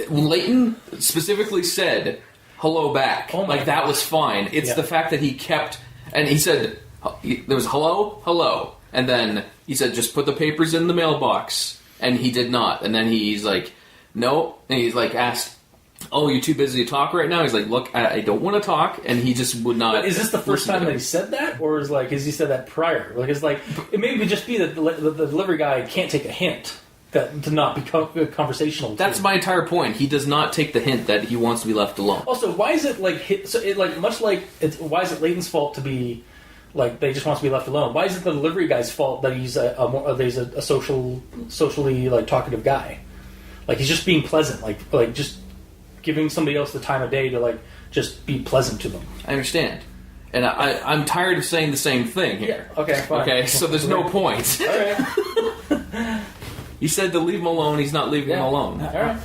Leighton specifically said hello back. Oh my like, that was fine. It's the fact that he kept... And he said... There was hello, and then he said, just put the papers in the mailbox, and he did not. And then he's like, no, and he's like asked, oh, you're too busy to talk right now? He's like, look, I don't want to talk, and he just would not. But is this the first time that he said that, or has he said that prior? Like, it's like, it may just be that the delivery guy can't take a hint that to not be conversational. That's my entire point. He does not take the hint that he wants to be left alone. Also, why is it like why is it Leighton's fault to be like they just wants to be left alone? Why is it the delivery guy's fault that he's a socially like talkative guy? Like, he's just being pleasant, like just giving somebody else the time of day to like just be pleasant to them. I understand. And I'm tired of saying the same thing here. Yeah, okay, fine. Okay, so there's no point. All right. He said to leave him alone, he's not leaving him alone. All right.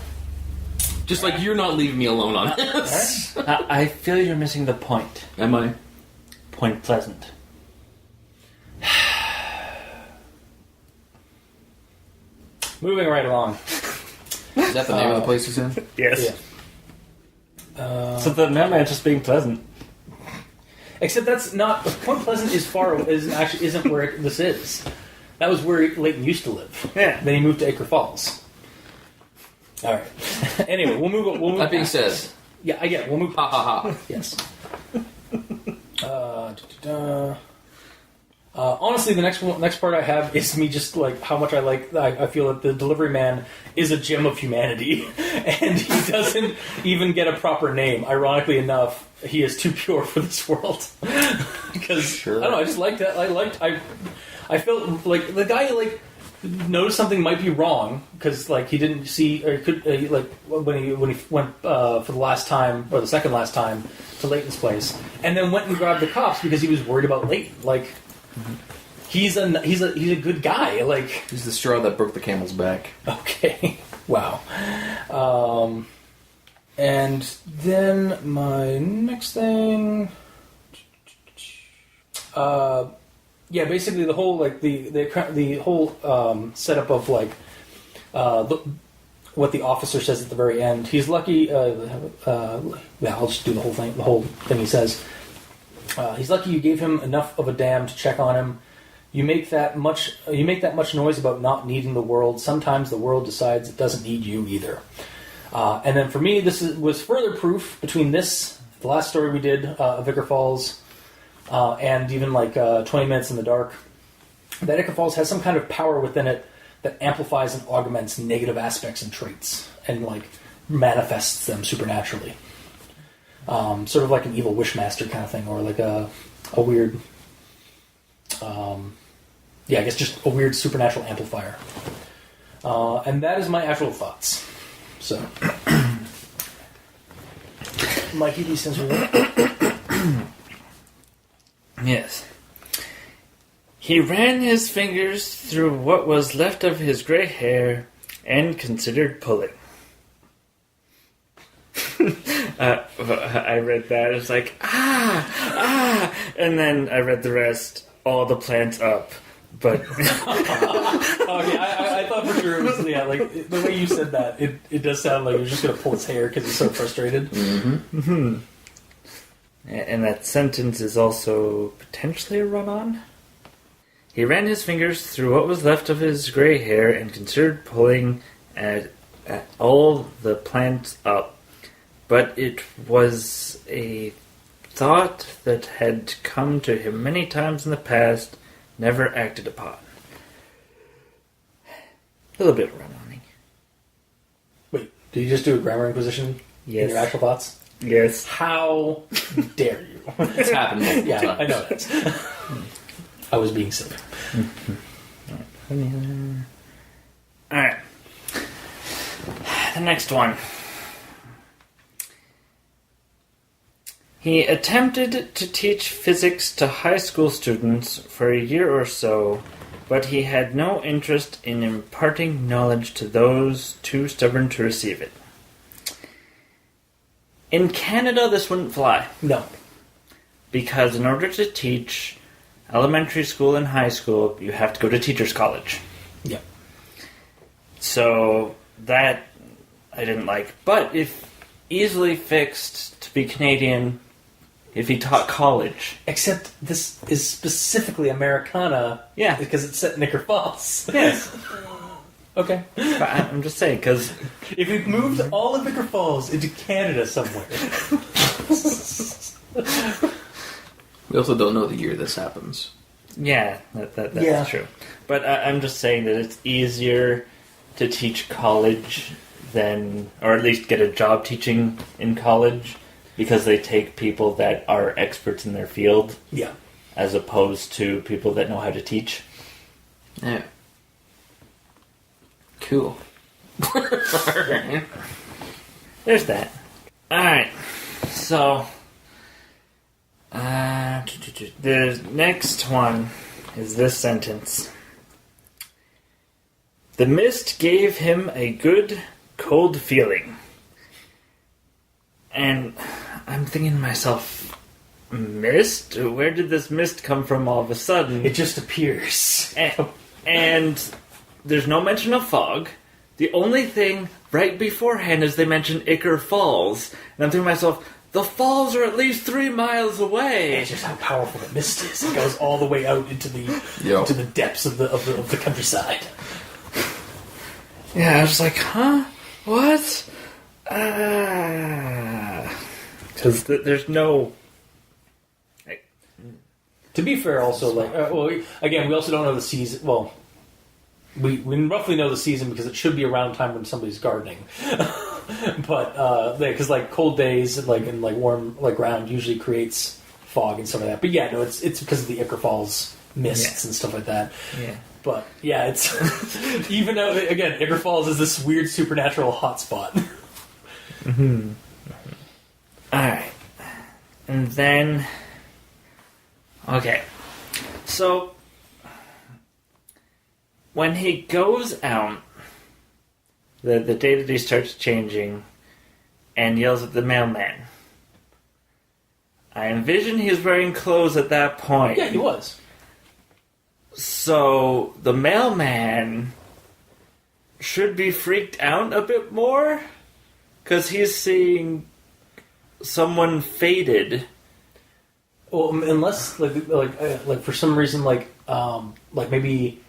Just like you're not leaving me alone on this. Right. I feel you're missing the point. Am I? Point Pleasant. Moving right along. Is that the name of the place he's in? Yes. Yeah. So the mailman just being pleasant. Except that's not... Point Pleasant isn't where this is. That was where Leighton used to live. Yeah. Then he moved to Ichor Falls. All right. Anyway, we'll move that being said... Yeah, I get it. We'll move... Ha ha ha. Yes. Honestly, the next part I have is me just like how much I feel that the delivery man is a gem of humanity, and he doesn't even get a proper name. Ironically enough, he is too pure for this world. Because I don't know, I just liked that. I felt like the guy like noticed something might be wrong because like he didn't see or could like when he went for the last time or the second last time to Leighton's place, and then went and grabbed the cops because he was worried about Leighton. Like. He's a good guy. Like, he's the straw that broke the camel's back. Okay, wow. And then my next thing, basically the whole like the whole setup of like what the officer says at the very end. He's lucky. I'll just do the whole thing. The whole thing he says. He's lucky you gave him enough of a damn to check on him. You make that much noise about not needing the world. Sometimes the world decides it doesn't need you either. And then for me, was further proof between the last story we did of Ichor Falls, and even like 20 Minutes in the Dark, that Ichor Falls has some kind of power within it that amplifies and augments negative aspects and traits, and like manifests them supernaturally. Sort of like an evil wishmaster kind of thing, or like a weird, I guess just a weird supernatural amplifier. And that is my actual thoughts. So, Mikey, these things are Yes. He ran his fingers through what was left of his gray hair and considered pulling. I read that. It was like, and then I read the rest. All the plants up, but I thought for sure it was like the way you said that. It does sound like he was just going to pull his hair because he's so frustrated. Mm-hmm. Mm-hmm. And that sentence is also potentially a run-on. He ran his fingers through what was left of his gray hair and considered pulling at all the plants up. But it was a thought that had come to him many times in the past, never acted upon. A little bit of run-oning. Wait, did you just do a grammar inquisition in your actual thoughts? Yes. How dare you? It's happened multiple times. I know that. I was being silly. Alright. The next one. He attempted to teach physics to high school students for a year or so, but he had no interest in imparting knowledge to those too stubborn to receive it. In Canada, this wouldn't fly. No. Because in order to teach elementary school and high school, you have to go to teacher's college. Yeah. So that I didn't like. But if easily fixed to be Canadian, if he taught college. Except this is specifically Americana. Yeah. Because it's set in Ichor Falls. Yes. Okay. But I'm just saying, because... If we moved all of Ichor Falls into Canada somewhere... We also don't know the year this happens. Yeah, that's true. But I'm just saying that it's easier to teach college than... Or at least get a job teaching in college, because they take people that are experts in their field. Yeah. As opposed to people that know how to teach. Yeah. Cool. Alright. There's that. Alright. So... the next one is this sentence. The mist gave him a good, cold feeling. And I'm thinking to myself, mist? Where did this mist come from all of a sudden? It just appears. And there's no mention of fog. The only thing right beforehand is they mention Ichor Falls. And I'm thinking to myself, the falls are at least 3 miles away. It's just how powerful the mist is. It goes all the way out into the depths of the countryside. Yeah, I was like, huh? What? Because there's no... To be fair, also, again, we also don't know the season. Well, we roughly know the season because it should be around time when somebody's gardening. But because cold days and warm warm ground usually creates fog and stuff like that. But yeah, no, it's because of the Ichor Falls mists and stuff like that. Yeah. But yeah, it's even though again Ichor Falls is this weird supernatural hotspot. Mm-hmm. All right, and then okay, so when he goes out. The day that he starts changing and yells at the mailman. I envision he's wearing clothes at that point. Yeah, he was. So the mailman should be freaked out a bit more because he's seeing someone faded. Well, unless for some reason maybe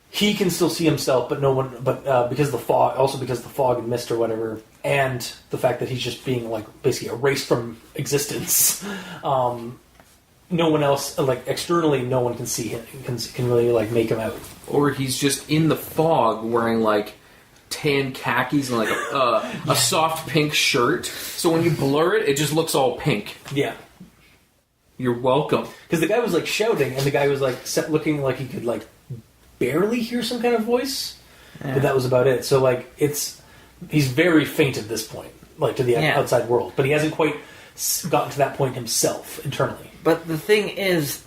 he can still see himself, but no one. But because of the fog, also because of the fog and mist or whatever, and the fact that he's just being basically erased from existence. No one else, externally, no one can see him. Can really make him out. Or he's just in the fog wearing tan khakis and a soft pink shirt. So when you blur it, it just looks all pink. Yeah. You're welcome. Because the guy was shouting, and the guy was looking like he could barely hear some kind of voice, but that was about it. So he's very faint at this point, to the outside world, but he hasn't quite gotten to that point himself internally. But the thing is,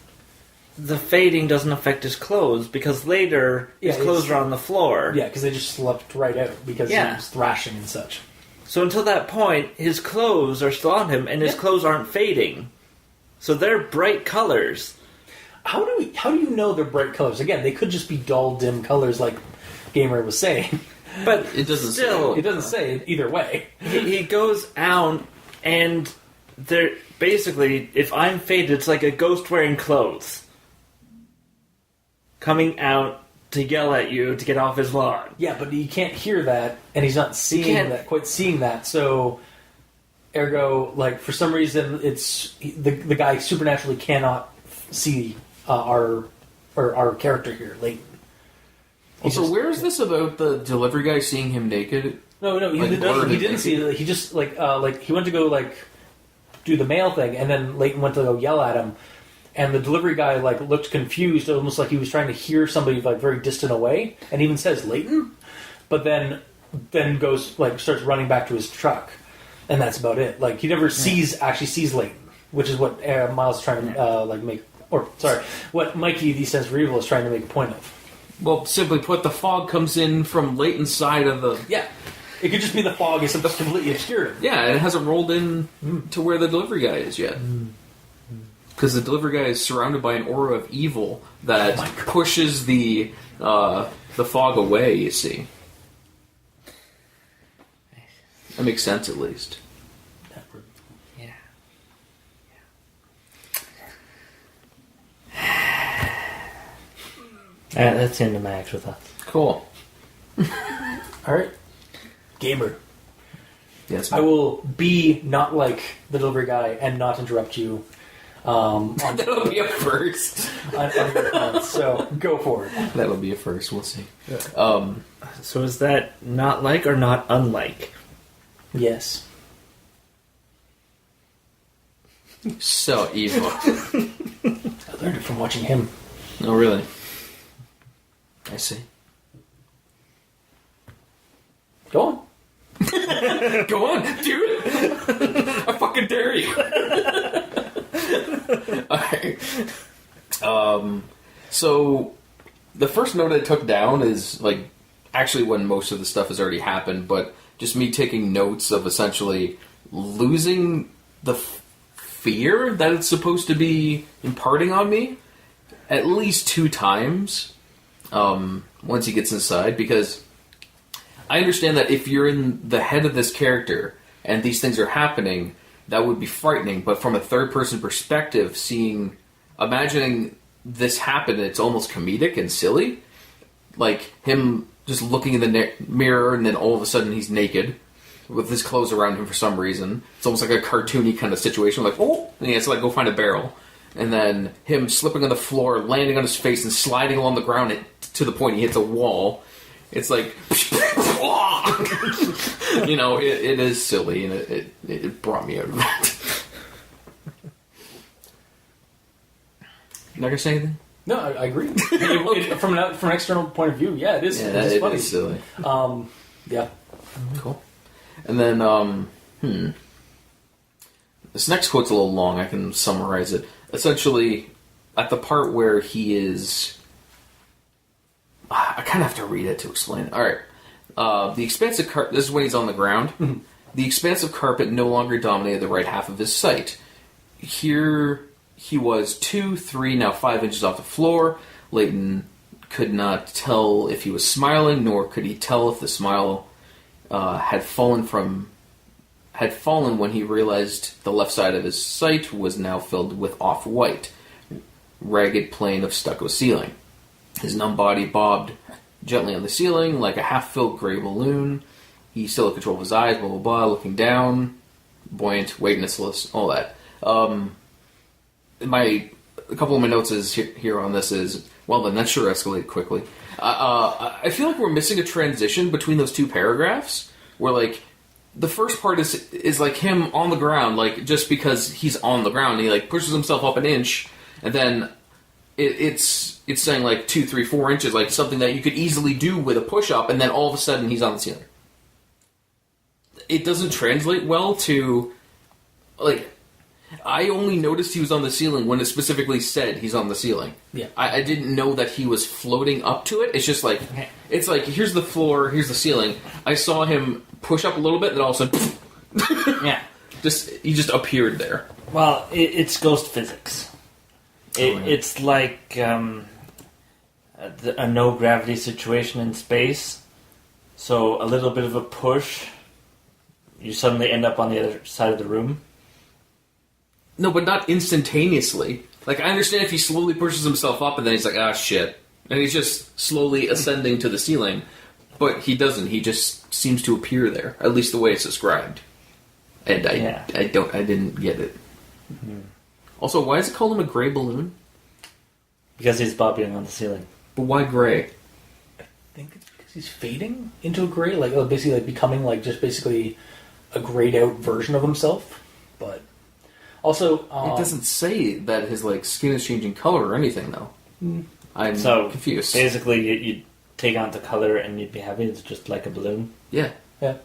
the fading doesn't affect his clothes because later his clothes are on the floor. Yeah, because they just slept right out because he was thrashing and such. So until that point, his clothes are still on him, and his clothes aren't fading. So they're bright colors. How do you know they're bright colors? Again, they could just be dull, dim colors, like Gamer was saying. But it doesn't still, say. It doesn't say it either way. He goes out, and they're basically, if I'm faded, it's like a ghost wearing clothes, coming out to yell at you to get off his lawn. Yeah, but he can't hear that, and he's not quite seeing that. So, ergo, for some reason, it's the guy supernaturally cannot see our character here, Leighton. Also, where is this about the delivery guy seeing him naked? No, he didn't see it. He just he went to go do the mail thing, and then Leighton went to go yell at him, and the delivery guy looked confused, almost like he was trying to hear somebody very distant away, and even says Leighton, but then goes starts running back to his truck, and that's about it. Like he never actually sees Leighton, which is what Miles is trying to what Mikey, the Sense for Evil, is trying to make a point of. Well, simply put, the fog comes in from Leighton's side of the... Yeah. It could just be the fog is something completely obscured. Yeah, and it hasn't rolled in to where the delivery guy is yet. Because the delivery guy is surrounded by an aura of evil that pushes the fog away, you see. That makes sense, at least. Yeah. That's the end of my actual thoughts. Cool. Alright. Gamer. Yes. I will be not like the delivery guy and not interrupt you. That'll be a first. On your comments, so go for it. That'll be a first. We'll see. So is that not like or not unlike? Yes. So evil. I learned it from watching him. Oh, really? I see. Go on. Go on, do it! I fucking dare you! Alright. So, the first note I took down is, like, actually when most of the stuff has already happened, but just me taking notes of essentially losing the fear that it's supposed to be imparting on me at least 2 times once he gets inside, because I understand that if you're in the head of this character and these things are happening, that would be frightening, but from a third-person perspective, imagining this happen, it's almost comedic and silly. Like, him just looking in the mirror and then all of a sudden he's naked with his clothes around him for some reason. It's almost like a cartoony kind of situation, like, oh! And he has to, like, go find a barrel. And then him slipping on the floor, landing on his face, and sliding along the ground to the point he hits a wall. It's like... you know, it is silly, and it brought me out of that. You not gonna say anything? No, I agree. From an external point of view, yeah, it is. Yeah, it is funny. Is silly. Yeah. Cool. And then, this next quote's a little long. I can summarize it. Essentially, at the part where he is... I kind of have to read it to explain it. Alright. The expansive carpet... This is when he's on the ground. Mm-hmm. The expansive carpet no longer dominated the right half of his sight. Here he was 2, 3, now 5 inches off the floor. Leighton could not tell if he was smiling, nor could he tell if the smile had fallen when he realized the left side of his sight was now filled with off-white, ragged plane of stucco ceiling. His numb body bobbed gently on the ceiling like a half-filled gray balloon. He still had control of his eyes, blah, blah, blah, looking down, buoyant, weightless, all that. A couple of my notes here on this is, well, then that sure escalated quickly. I feel like we're missing a transition between those 2 paragraphs, where, like, the first part is like him on the ground, like, just because he's on the ground, and he, like, pushes himself up an inch, and then it's saying, like, 2, 3, 4 inches, like, something that you could easily do with a push-up, and then all of a sudden he's on the ceiling. It doesn't translate well to, like... I only noticed he was on the ceiling when it specifically said he's on the ceiling. Yeah. I didn't know that he was floating up to it. It's just like, it's like, here's the floor, here's the ceiling. I saw him push up a little bit, and all of a sudden, yeah. He just appeared there. Well, it's ghost physics. It's like a no-gravity situation in space. So a little bit of a push, you suddenly end up on the other side of the room. No, but not instantaneously. Like, I understand if he slowly pushes himself up and then he's like, ah, shit. And he's just slowly ascending to the ceiling. But he doesn't. He just seems to appear there. At least the way it's described. And I didn't get it. Mm-hmm. Also, why is it called him a gray balloon? Because he's bobbing on the ceiling. But why gray? I think it's because he's fading into a gray. Like, basically, like, becoming, like, just basically a grayed out version of himself. But... Also, it doesn't say that his, like, skin is changing color or anything, though. I'm confused. Basically, you'd take on the color and you'd be happy. It's just like a balloon. Yeah. Yeah.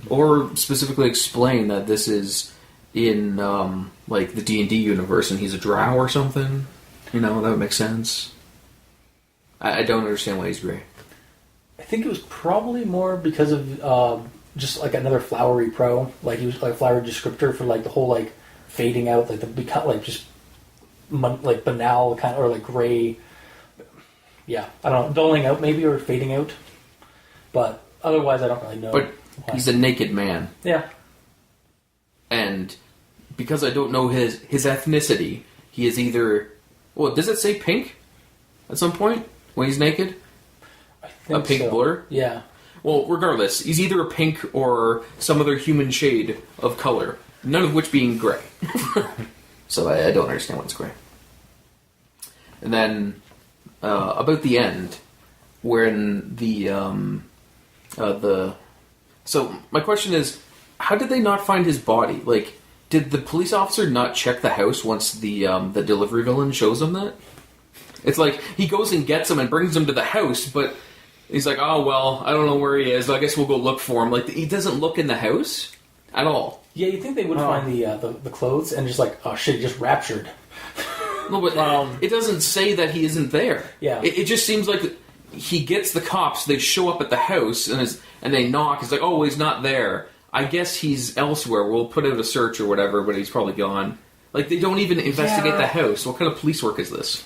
Or specifically explain that this is in, like, the D&D universe and he's a drow or something. You know, that would make sense. I don't understand why he's gray. I think it was probably more because of just like another flowery pro. Like he was like a flowery descriptor for like the whole like fading out, like the like just like banal kind of, or like gray. Yeah, I don't know, dulling out maybe, or fading out. But otherwise, I don't really know. But he's a naked man. Yeah. And because I don't know his ethnicity, he is either... Well, does it say pink at some point when he's naked? I think a pink blur? Yeah. Well, regardless, he's either a pink or some other human shade of color, none of which being gray. So I don't understand why it's gray. And then, about the end, when So, my question is, how did they not find his body? Like, did the police officer not check the house once the delivery villain shows him that? It's like, he goes and gets him and brings him to the house, but he's like, oh, well, I don't know where he is, I guess we'll go look for him. Like, he doesn't look in the house at all. Yeah, you'd think they would find the clothes and just like, oh shit, he just raptured. No, but it doesn't say that he isn't there. Yeah. It just seems like he gets the cops, they show up at the house, and they knock, he's like, oh, well, he's not there. I guess he's elsewhere. We'll put out a search or whatever, but he's probably gone. Like, they don't even investigate the house. What kind of police work is this?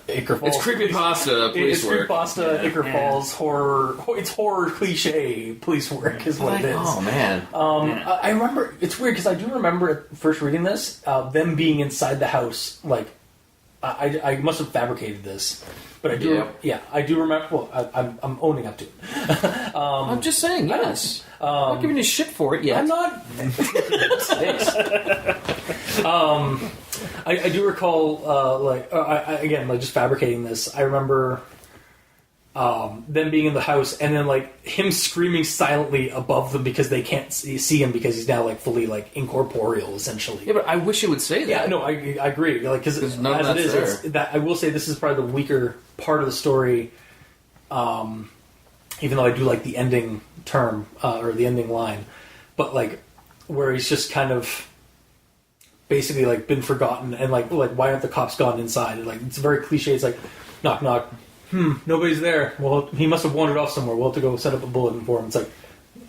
Ichor Falls. It's Creepypasta police work. It's Creepypasta, Ichor Falls, horror. It's horror cliche police work is what it is. Oh, man. I remember, it's weird, because I do remember first reading this, them being inside the house, like, I must have fabricated this. But I do, I do remember. Well, I'm owning up to it. I'm just saying, yes. I'm not giving you shit for it yet. I'm not. I do recall, again, like just fabricating this. I remember them being in the house, and then like him screaming silently above them because they can't see him because he's now like fully like incorporeal, essentially. Yeah, but I wish it would say that. Yeah, no, I agree. Like because as it is, it's, that I will say this is probably the weaker part of the story. Even though I do like the ending term or the ending line, but like where he's just kind of basically like been forgotten, and like why aren't the cops gone inside? And, like it's very cliche. It's like knock knock. Nobody's there. Well, he must have wandered off somewhere. We'll have to go set up a bulletin for him. It's like,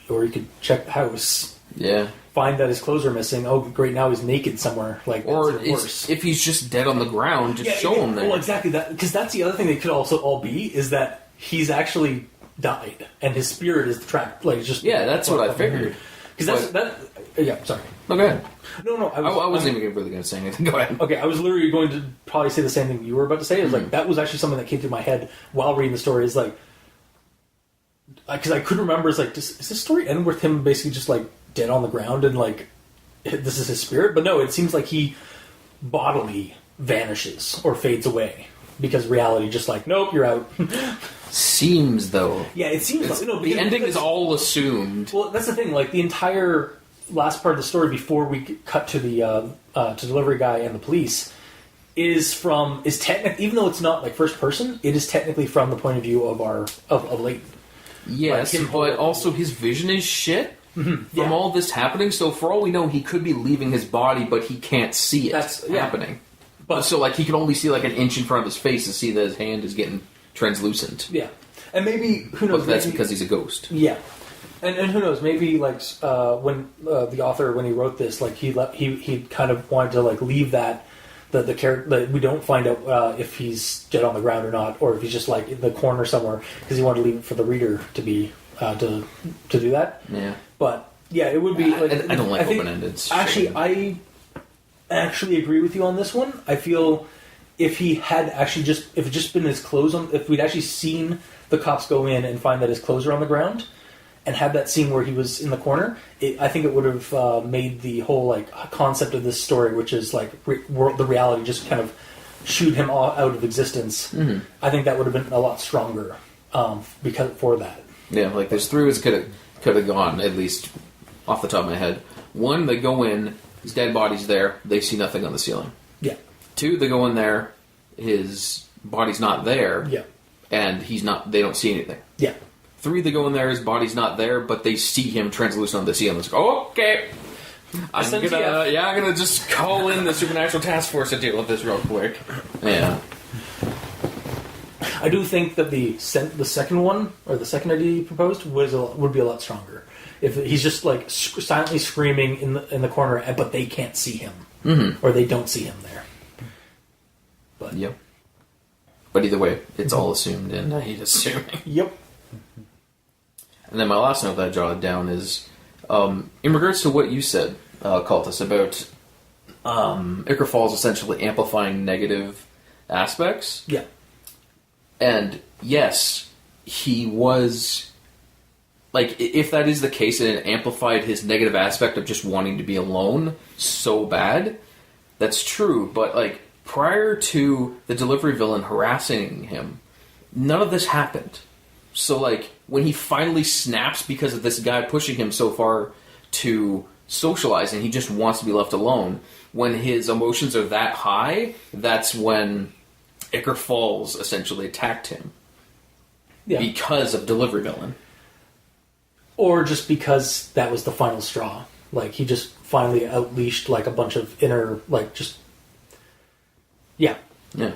or you could check the house. Yeah. Find that his clothes are missing. Oh, great! Now he's naked somewhere. Like, or if he's just dead on the ground, just show him there. Well, exactly that, because that's the other thing they could also all be, is that he's actually died and his spirit is trapped. Like, just that's what I figured. Because that. Yeah, sorry. No, go ahead. No. I wasn't even really going to say anything. Go ahead. Okay, I was literally going to probably say the same thing you were about to say. It was like, that was actually something that came through my head while reading the story. Is like, because I couldn't remember. It's like, is this story end with him basically just like dead on the ground and like this is his spirit? But no, it seems like he bodily vanishes or fades away because reality just like, nope, you're out. Seems though. Yeah, it seems like, no, the ending is all assumed. Well, that's the thing. Like the entire last part of the story before we cut to the to delivery guy and the police is technically, even though it's not like first person, it is technically from the point of view of Leighton. Yes, like but also his vision is shit from all this happening. So for all we know, he could be leaving his body, but he can't see it happening. But so like he can only see like an inch in front of his face to see that his hand is getting translucent. Yeah, and maybe who knows? But that's because he's a ghost. Yeah. And who knows? Maybe like when the author, when he wrote this, like he kind of wanted to like leave that the character that we don't find out if he's dead on the ground or not, or if he's just like in the corner somewhere, because he wanted to leave it for the reader to be to do that. Yeah. But yeah, it would be. Like, I don't like open-ended. Actually, I actually agree with you on this one. I feel if he had actually if it just been his clothes on, if we'd actually seen the cops go in and find that his clothes are on the ground, and had that scene where he was in the corner, I think it would have made the whole like concept of this story, which is like the reality, just kind of shoot him out of existence. Mm-hmm. I think that would have been a lot stronger because for that. Yeah, like there's three ways could have gone, at least off the top of my head. One, they go in, his dead body's there, they see nothing on the ceiling. Yeah. Two, they go in there, his body's not there. Yeah. And they don't see anything. Yeah. 3 that go in there, his body's not there, but they see him translucent on the ceiling. It's like, okay, I'm gonna just call in the supernatural task force to deal with this real quick. Yeah. I do think that the second one, or the second idea you proposed, would be a lot stronger. If he's just like silently screaming in the corner, but they can't see him, or they don't see him there. But yep. But either way, it's all assumed, and I hate assuming. Yep. And then my last note that I jotted down is, in regards to what you said, Cultus, about Ichor Falls essentially amplifying negative aspects. Yeah. And yes, he was... Like, if that is the case, and it amplified his negative aspect of just wanting to be alone so bad, that's true. But, like, prior to the delivery villain harassing him, none of this happened. So, like, when he finally snaps because of this guy pushing him so far to socialize and he just wants to be left alone, when his emotions are that high, that's when Ichor Falls essentially attacked him. Yeah. Because of delivery villain. Or just because that was the final straw. Like, he just finally outleashed, like, a bunch of inner, like, just... Yeah. Yeah.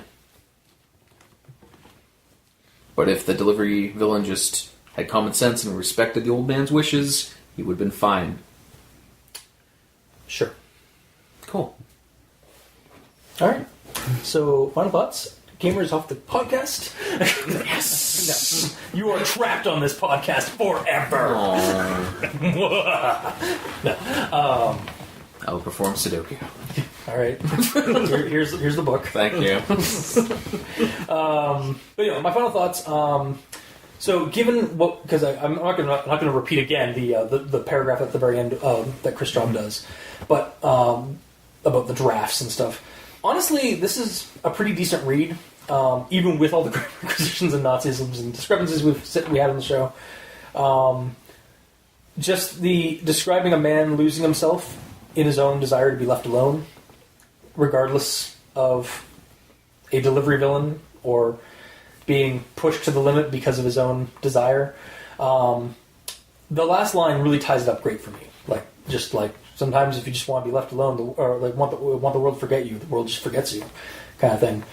But if the delivery villain just had common sense and respected the old man's wishes, he would have been fine. Sure. Cool. Alright. So, final thoughts? Gamers off the podcast? Yes! No. You are trapped on this podcast forever! No. I will perform Sudoku. Alright. Here's the book. Thank you. But yeah, my final thoughts. So, given what... Because I'm not going to repeat again the paragraph at the very end that Kris Straub does. But about the drafts and stuff. Honestly, this is a pretty decent read, even with all the acquisitions and Nazisms and discrepancies we had on the show. Just the describing a man losing himself in his own desire to be left alone, regardless of a delivery villain or being pushed to the limit because of his own desire. The last line really ties it up great for me. Like sometimes if you just want to be left alone, or like want the world to forget you, the world just forgets you, kind of thing.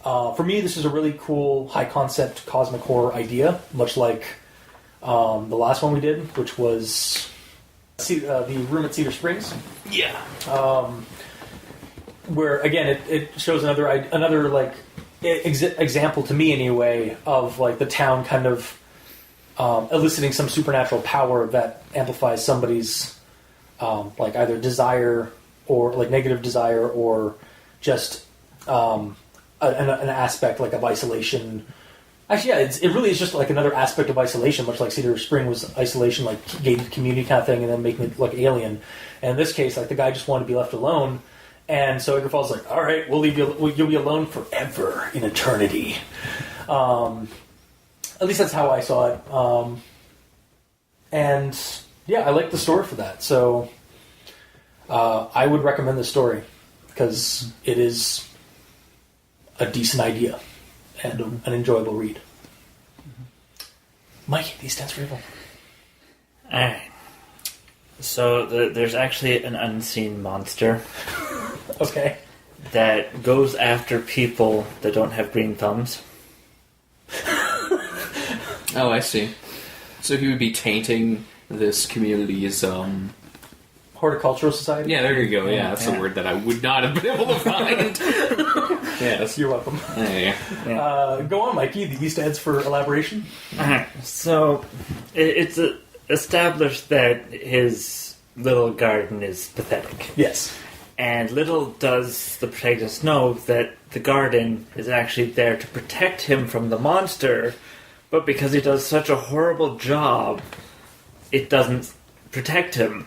For me, this is a really cool, high concept cosmic horror idea, much like the last one we did, which was the Room at Cedar Springs. Yeah. Where again, it shows another like example to me anyway of like the town kind of eliciting some supernatural power that amplifies somebody's like either desire or like negative desire or just an aspect like of isolation. Actually, yeah, it really is just like another aspect of isolation, much like Cedar Spring was isolation, like gated community kind of thing, and then making it look alien. And in this case, like the guy just wanted to be left alone, and so Ichor Falls like, all right, you'll be alone forever in eternity. At least that's how I saw it. And yeah, I like the story for that. So I would recommend this story because it is a decent idea and an enjoyable read. Mike, these stands for evil. Alright. So there's actually an unseen monster. Okay. That goes after people that don't have green thumbs. Oh, I see. So he would be tainting this community's Horticultural Society? Yeah, there you go. Yeah, that's a word that I would not have been able to find. Yes, you're welcome. Yeah. Go on, Mikey. The E stands for elaboration. So, it's established that his little garden is pathetic. Yes. And little does the protagonist know that the garden is actually there to protect him from the monster, but because he does such a horrible job, it doesn't protect him.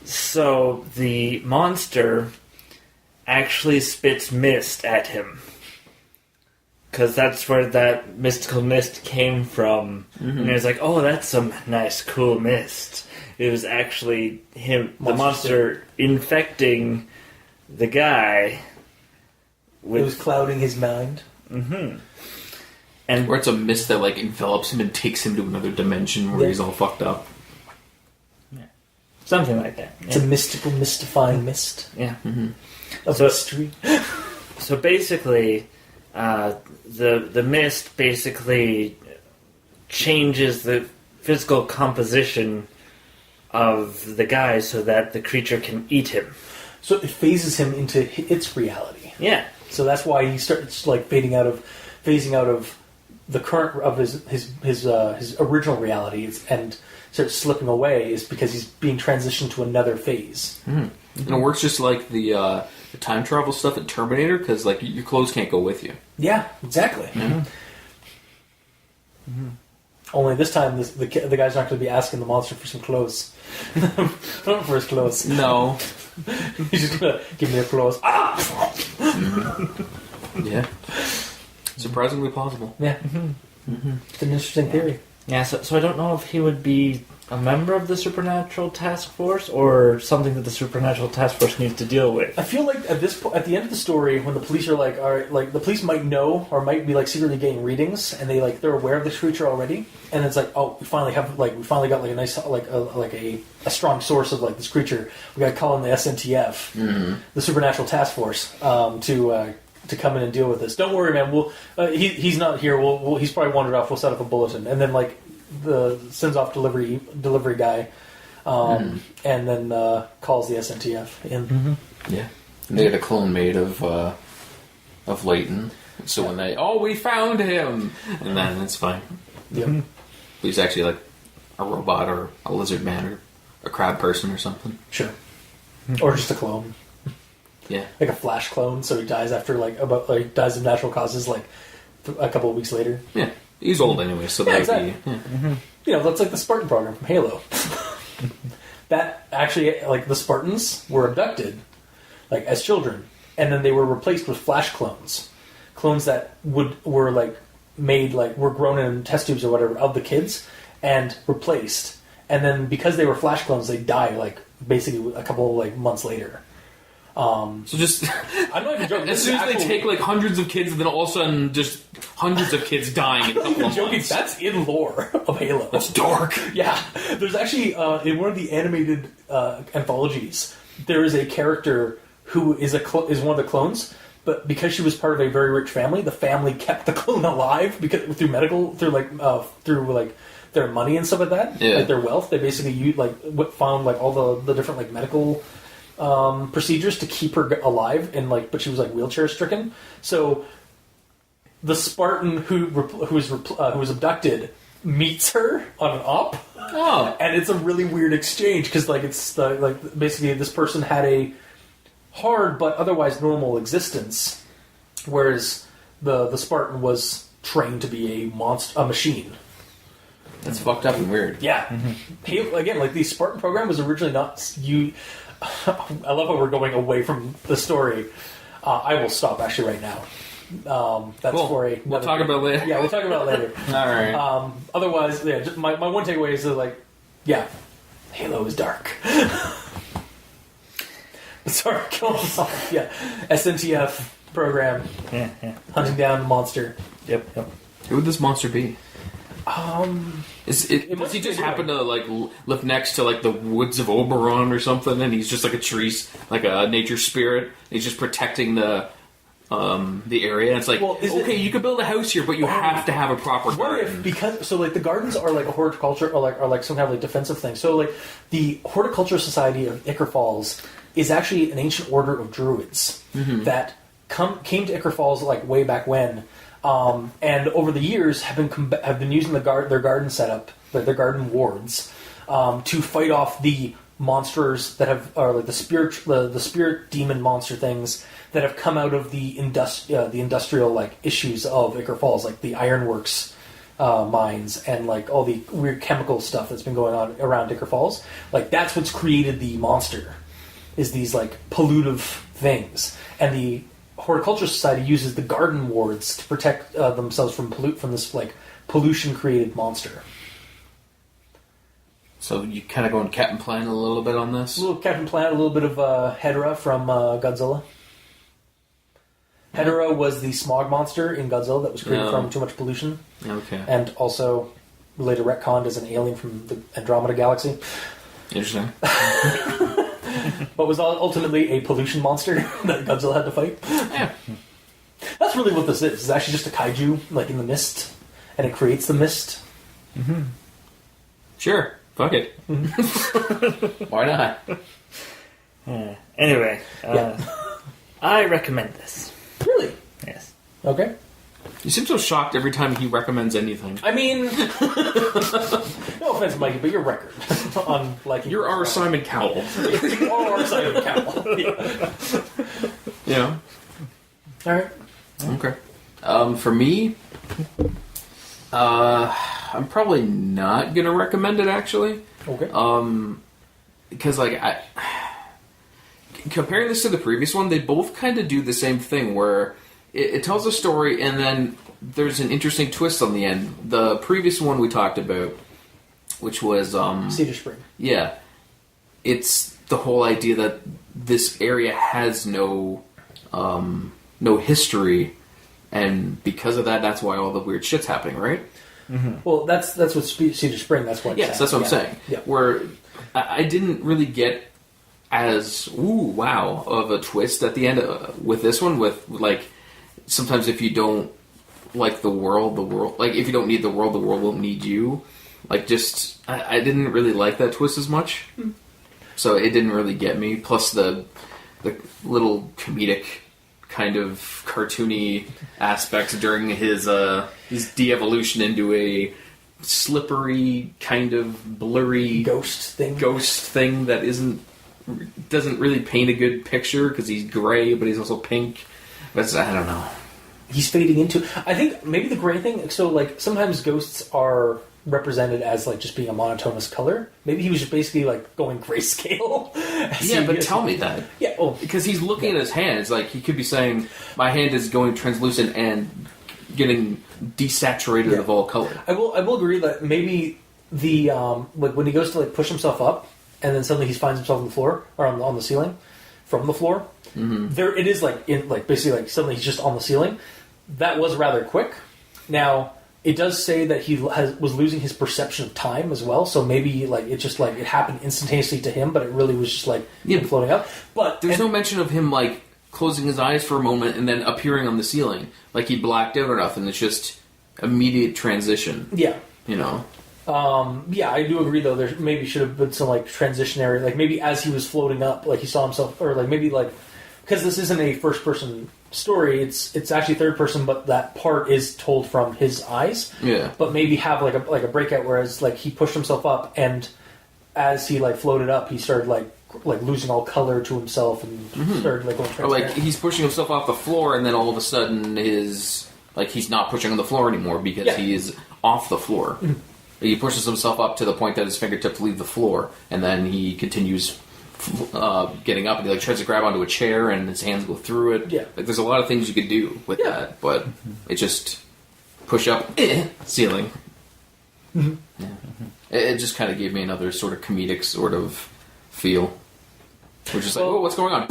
So the monster actually spits mist at him. Because that's where that mystical mist came from. Mm-hmm. And he was like, oh, that's some nice, cool mist. It was actually him, the monster, infecting the guy. It was clouding his mind. Mm-hmm. And where it's a mist that like envelops him and takes him to another dimension where he's all fucked up. Yeah. Something like that. It's a mystical, mystifying mist. Yeah. Of mystery. So basically, the mist basically changes the physical composition of the guy so that the creature can eat him. So it phases him into its reality. Yeah. So that's why he starts like phasing out of the current of his original reality and starts slipping away is because he's being transitioned to another phase. And it works just like the time travel stuff in Terminator, because like your clothes can't go with you. Yeah, exactly. Only this time, the guy's not going to be asking the monster for some clothes. Not for his clothes. No. He's just going to give me your clothes. Ah! Yeah. Surprisingly plausible. Yeah. It's an interesting theory. Yeah, so I don't know if he would be a member of the Supernatural Task Force or something that the Supernatural Task Force needs to deal with. I feel like at the end of the story, when the police are like, all right, like the police might know or might be like secretly getting readings, and they're aware of this creature already, and it's like, oh, we finally got like a nice a strong source of like this creature. We got to call in the SNTF, the Supernatural Task Force, to come in and deal with this. Don't worry, man. We'll he's not here. He's probably wandered off. We'll set up a bulletin, and then like sends off delivery guy, and then calls the SNTF in. Yeah, and they had a clone made of Leighton. So when we found him, and then it's fine. Yeah, he's actually like a robot or a lizard man or a crab person or something. Sure, or just a clone. Yeah, like a Flash clone, so he dies after dies of natural causes a couple of weeks later. Yeah, he's old anyway, so exactly. That's like the Spartan program from Halo. That actually, like the Spartans were abducted, like as children, and then they were replaced with Flash clones that were made were grown in test tubes or whatever of the kids and replaced, and then because they were Flash clones, they die basically a couple months later. So just I'm not even joking. As soon as they take hundreds of kids, and then all of a sudden just hundreds of kids dying in a couple of months. That's in lore of Halo. That's dark. Yeah, there's actually in one of the animated anthologies, there is a character who is one of the clones, but because she was part of a very rich family, the family kept the clone alive through their money and stuff like that, their wealth. They basically found all the different medical procedures to keep her alive, but she was wheelchair stricken. So the Spartan who was abducted meets her on an op, and it's a really weird exchange because basically this person had a hard but otherwise normal existence, whereas the Spartan was trained to be a machine. That's fucked up and weird. Yeah. Again, the Spartan program was originally not you. I love how we're going away from the story. I will stop actually right now. That's cool. We'll talk about it later. Yeah, we'll talk about it later. All right. Otherwise, just my one takeaway is Halo is dark. Sorry, kill us off. Yeah, SNTF program. Yeah. Hunting down the monster. Yep. Who would this monster be? Does he just happen to live next to the woods of Oberon or something, and he's just a tree, a nature spirit? He's just protecting the area. And it's you could build a house here, but you have to have a proper garden. The gardens are a horticulture or some kind of defensive thing. So the Horticulture Society of Ichor Falls is actually an ancient order of druids that came to Ichor Falls way back when. And over the years have been using their garden setup, their garden wards, to fight off the monsters that are the spirit demon monster things that have come out of the industrial issues of Ichor Falls, the ironworks mines and all the weird chemical stuff that's been going on around Ichor Falls. That's what's created the monster, is these pollutive things, and the Horticulture Society uses the garden wards to protect themselves from this pollution created monster. So you kind of going Captain Planet a little bit on this? A little Captain Planet, a little bit of Hedra from Godzilla. Hedorah was the smog monster in Godzilla that was created from too much pollution. Okay. And also later retconned as an alien from the Andromeda Galaxy. Interesting. But was ultimately a pollution monster that Godzilla had to fight. Yeah. That's really what this is. It's actually just a kaiju, like in the mist. And it creates the mist. Mm-hmm. Sure. Fuck it. Mm-hmm. Why not? Anyway, I recommend this. Really? Yes. Okay. You seem so shocked every time he recommends anything. I mean, no offense, Mikey, but your record on liking. You're our Simon Cowell. You are our Simon Cowell. Yeah. All right. Okay. For me, I'm probably not gonna recommend it actually. Okay. Because comparing this to the previous one, they both kind of do the same thing where it tells a story and then there's an interesting twist on the end. The previous one we talked about, which was Cedar Spring. Yeah, it's the whole idea that this area has no history, and because of that, that's why all the weird shit's happening, right? Mm-hmm. Well, that's what Cedar Spring. That's what. Yes, that's what I'm saying. Yeah. Where I didn't really get as wow of a twist at the end with this one. With like sometimes if you don't like the world like if you don't need the world won't need you. Like just I didn't really like that twist as much, so it didn't really get me. Plus the little comedic kind of cartoony aspects during his de-evolution into a slippery kind of blurry ghost thing that doesn't really paint a good picture because he's gray but he's also pink. But I don't know. He's fading into. I think maybe the gray thing. So like sometimes ghosts are represented as like just being a monotonous color. Maybe he was just basically like going grayscale. Yeah, but tell me that. Yeah, well, because he's looking at his hands. Like he could be saying, "My hand is going translucent and getting desaturated of all color." I will agree that maybe the like when he goes to like push himself up, and then suddenly he finds himself on the floor or on the ceiling from the floor. Mm-hmm. There it is like in like basically like suddenly he's just on the ceiling. That was rather quick. Now it does say that he was losing his perception of time as well. So maybe like it just like it happened instantaneously to him, but it really was just like him floating up. But there's no mention of him like closing his eyes for a moment and then appearing on the ceiling like he blacked out or nothing. It's just immediate transition. Yeah, you know. Yeah, I do agree though. There maybe should have been some like transitionary, like maybe as he was floating up, like he saw himself, or like maybe like because this isn't a first person story, it's actually third person, but that part is told from his eyes. Yeah. But maybe have like a breakout, whereas like he pushed himself up, and as he like floated up, he started like losing all color to himself and started like going transparent. Or like he's pushing himself off the floor, and then all of a sudden he's not pushing on the floor anymore because he is off the floor. Mm-hmm. He pushes himself up to the point that his fingertips leave the floor, and then he continues getting up, and he like tries to grab onto a chair, and his hands go through it. Yeah, like there's a lot of things you could do with that, but it just push up ceiling. Mm-hmm. Yeah. It just kind of gave me another sort of comedic sort of feel, which is like, oh, what's going on?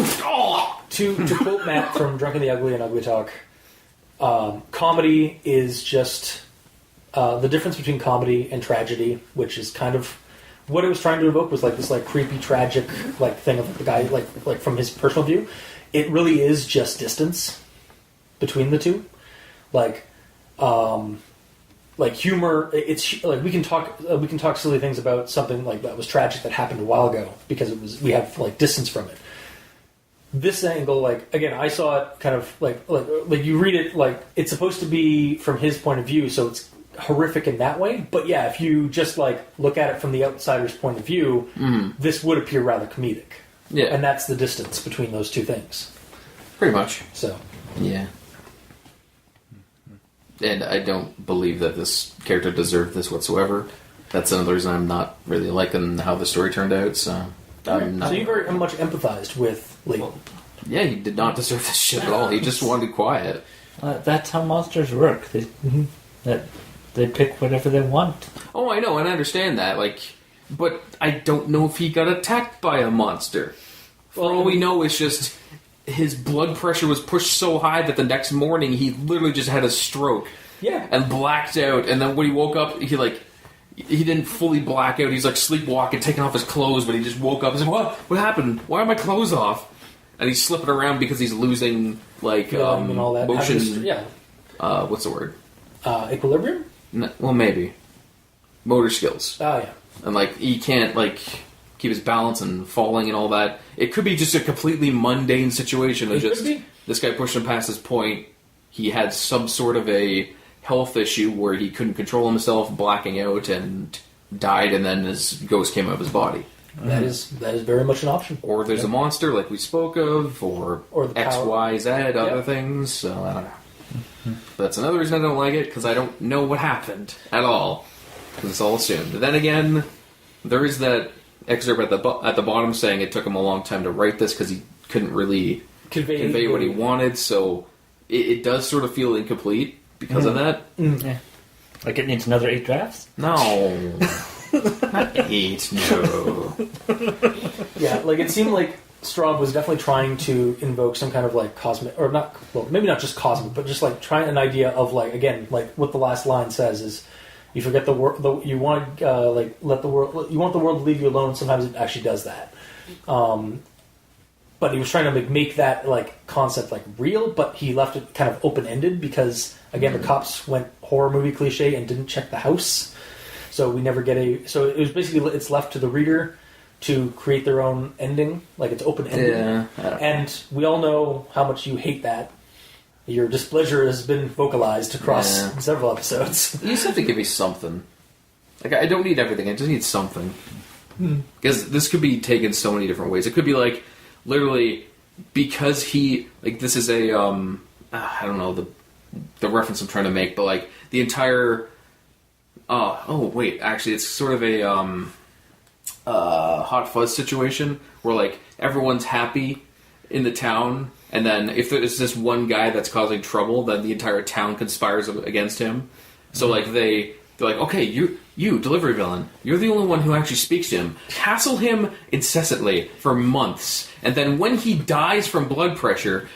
To quote Matt from Drunk and the Ugly and Ugly Talk, comedy is just the difference between comedy and tragedy, which is kind of what it was trying to evoke was like this like creepy tragic like thing of the guy like from his personal view. It really is just distance between the two, like humor. It's like we can talk silly things about something like that was tragic that happened a while ago because we have like distance from it. This angle, like again, I saw it kind of like you read it like it's supposed to be from his point of view, so it's horrific in that way. But yeah, if you just like look at it from the outsider's point of view, this would appear rather comedic. Yeah, and that's the distance between those two things. Pretty much. So yeah, and I don't believe that this character deserved this whatsoever. That's another reason I'm not really liking how the story turned out. So. So you very much empathized with Lee. Well, yeah, he did not deserve this shit at all. He just wanted quiet. That's how monsters work. They pick whatever they want. Oh, I know, and I understand that. Like, but I don't know if he got attacked by a monster. For all we know, it's just his blood pressure was pushed so high that the next morning he literally just had a stroke. Yeah. And blacked out. And then when he woke up, he didn't fully black out. He's like sleepwalking, taking off his clothes, but he just woke up and said, What happened? Why are my clothes off? And he's slipping around because he's losing, like, and all that. motion. Yeah. What's the word? Equilibrium? No, well, maybe. Motor skills. Oh, yeah. And, like, he can't, like, keep his balance and falling and all that. It could be just a completely mundane situation. Of just this guy pushed him past his point. He had some sort of a health issue where he couldn't control himself, blacking out, and died, and then his ghost came out of his body. That is very much an option. Or there's a monster like we spoke of, or the X, Y, Z, other things. So I don't know. That's another reason I don't like it, because I don't know what happened at all. Because it's all assumed. But then again, there is that excerpt at the bottom saying it took him a long time to write this because he couldn't really convey what he wanted. So it does sort of feel incomplete because of that. Yeah. Like it needs another 8 drafts? No. Not 8, no. Yeah, like it seemed like Straub was definitely trying to invoke some kind of like cosmic, or not, well, maybe not just cosmic, but just like trying an idea of like, again, like what the last line says is, you forget the world, you want let the world, you want the world to leave you alone. Sometimes it actually does that. But he was trying to make that like concept like real, but he left it kind of open ended because again the cops went horror movie cliche and didn't check the house, so we never get so it was basically it's left to the reader to create their own ending, like it's open ended. Yeah, and we all know how much you hate that. Your displeasure has been vocalized across several episodes. You just have to give me something. Like I don't need everything. I just need something. Because this could be taken so many different ways. It could be like literally because he like this is a I don't know the reference I'm trying to make, but like the entire actually it's sort of a Hot Fuzz situation where like everyone's happy in the town, and then if there's this one guy that's causing trouble, then the entire town conspires against him. So like they're like, okay, you delivery villain, you're the only one who actually speaks to him. Hassle him incessantly for months, and then when he dies from blood pressure,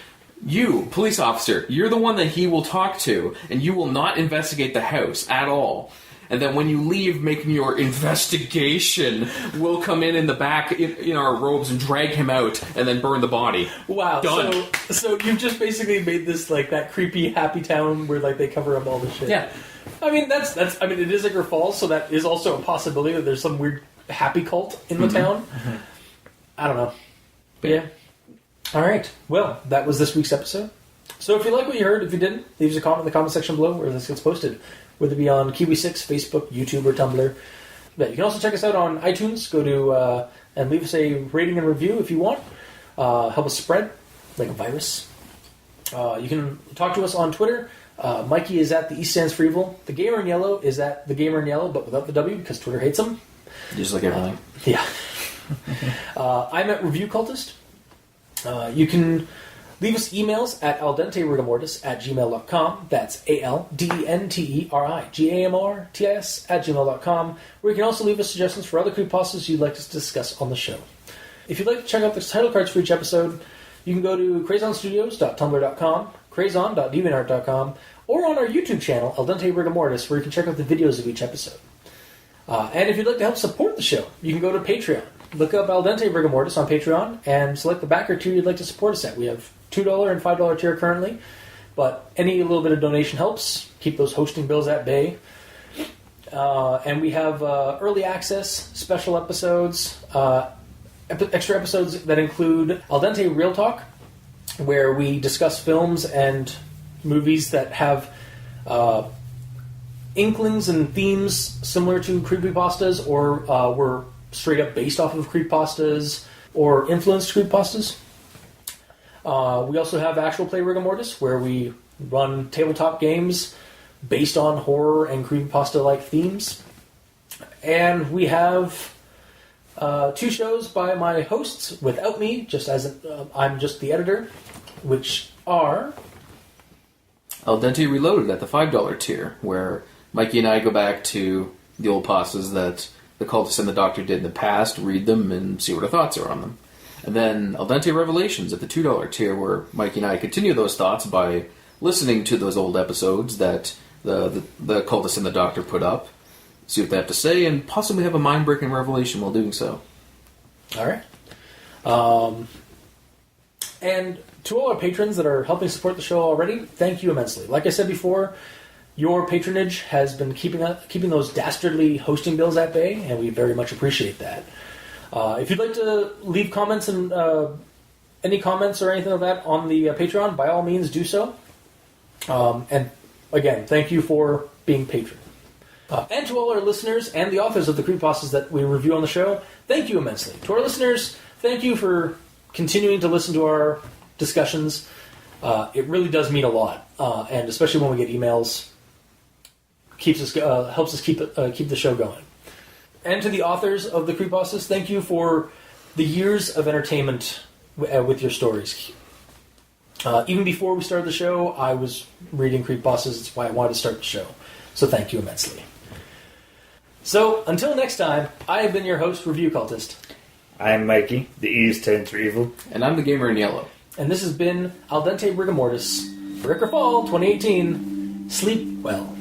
you, police officer, you're the one that he will talk to, and you will not investigate the house at all. And then when you leave making your investigation, we'll come in the back in our robes and drag him out and then burn the body. Wow. Done. So you've just basically made this like that creepy happy town where like they cover up all the shit. Yeah. I mean that's I mean it is Ichor Falls, so that is also a possibility that there's some weird happy cult in the town. Mm-hmm. I don't know. But yeah. All right. Well, that was this week's episode. So if you like what you heard, if you didn't, leave us a comment in the comment section below where this gets posted. Whether it be on Kiwi6, Facebook, YouTube, or Tumblr. But you can also check us out on iTunes. Go to and leave us a rating and review if you want. Help us spread like a virus. You can talk to us on Twitter. Mikey is at the E stands for evil. The Gamer in Yellow is at the Gamer in Yellow, but without the W because Twitter hates them. Just like everything. Yeah. I'm at Review Cultist. You can leave us emails at aldenterigamortis@gmail.com. That's aldenterigamortis@gmail.com, where you can also leave us suggestions for other creepypastas you'd like us to discuss on the show. If you'd like to check out the title cards for each episode, you can go to crazonstudios.tumblr.com, crazon.deviantart.com, or on our YouTube channel, Al Dente Rigamortis, where you can check out the videos of each episode. And if you'd like to help support the show, you can go to Patreon. Look up Al Dente Rigamortis on Patreon and select the backer tier you'd like to support us at. We have $2 and $5 tier currently, but any little bit of donation helps keep those hosting bills at bay. And we have early access, special episodes, extra episodes that include Al Dente Real Talk, where we discuss films and movies that have inklings and themes similar to creepypastas or were straight up based off of creepypastas or influenced creepypastas. We also have Actual Play Rigor Mortis, where we run tabletop games based on horror and creepypasta-like themes. And we have 2 shows by my hosts without me, just as I'm just the editor, which are Al Dente Reloaded at the $5 tier, where Mikey and I go back to the old pastas that the Cultist and the Doctor did in the past, read them, and see what our thoughts are on them. And then Al Dente Revelations at the $2 tier, where Mikey and I continue those thoughts by listening to those old episodes that the cultist and the doctor put up, see what they have to say, and possibly have a mind-breaking revelation while doing so. All right. And to all our patrons that are helping support the show already, thank you immensely. Like I said before, your patronage has been keeping those dastardly hosting bills at bay, and we very much appreciate that. If you'd like to leave comments and any comments or anything like that on the Patreon, by all means do so. And again, thank you for being patron. And to all our listeners and the authors of the Creepypastas that we review on the show, thank you immensely. To our listeners, thank you for continuing to listen to our discussions. It really does mean a lot, and especially when we get emails, helps us keep the show going. And to the authors of the Creepypastas, thank you for the years of entertainment with your stories. Even before we started the show, I was reading Creepypastas. That's why I wanted to start the show. So thank you immensely. So, until next time, I have been your host, Review Cultist. I'm Mikey, the E stands for evil. And I'm the gamer in yellow. And this has been Al Dente Rigor Mortis for Ichor Fall 2018. Sleep well.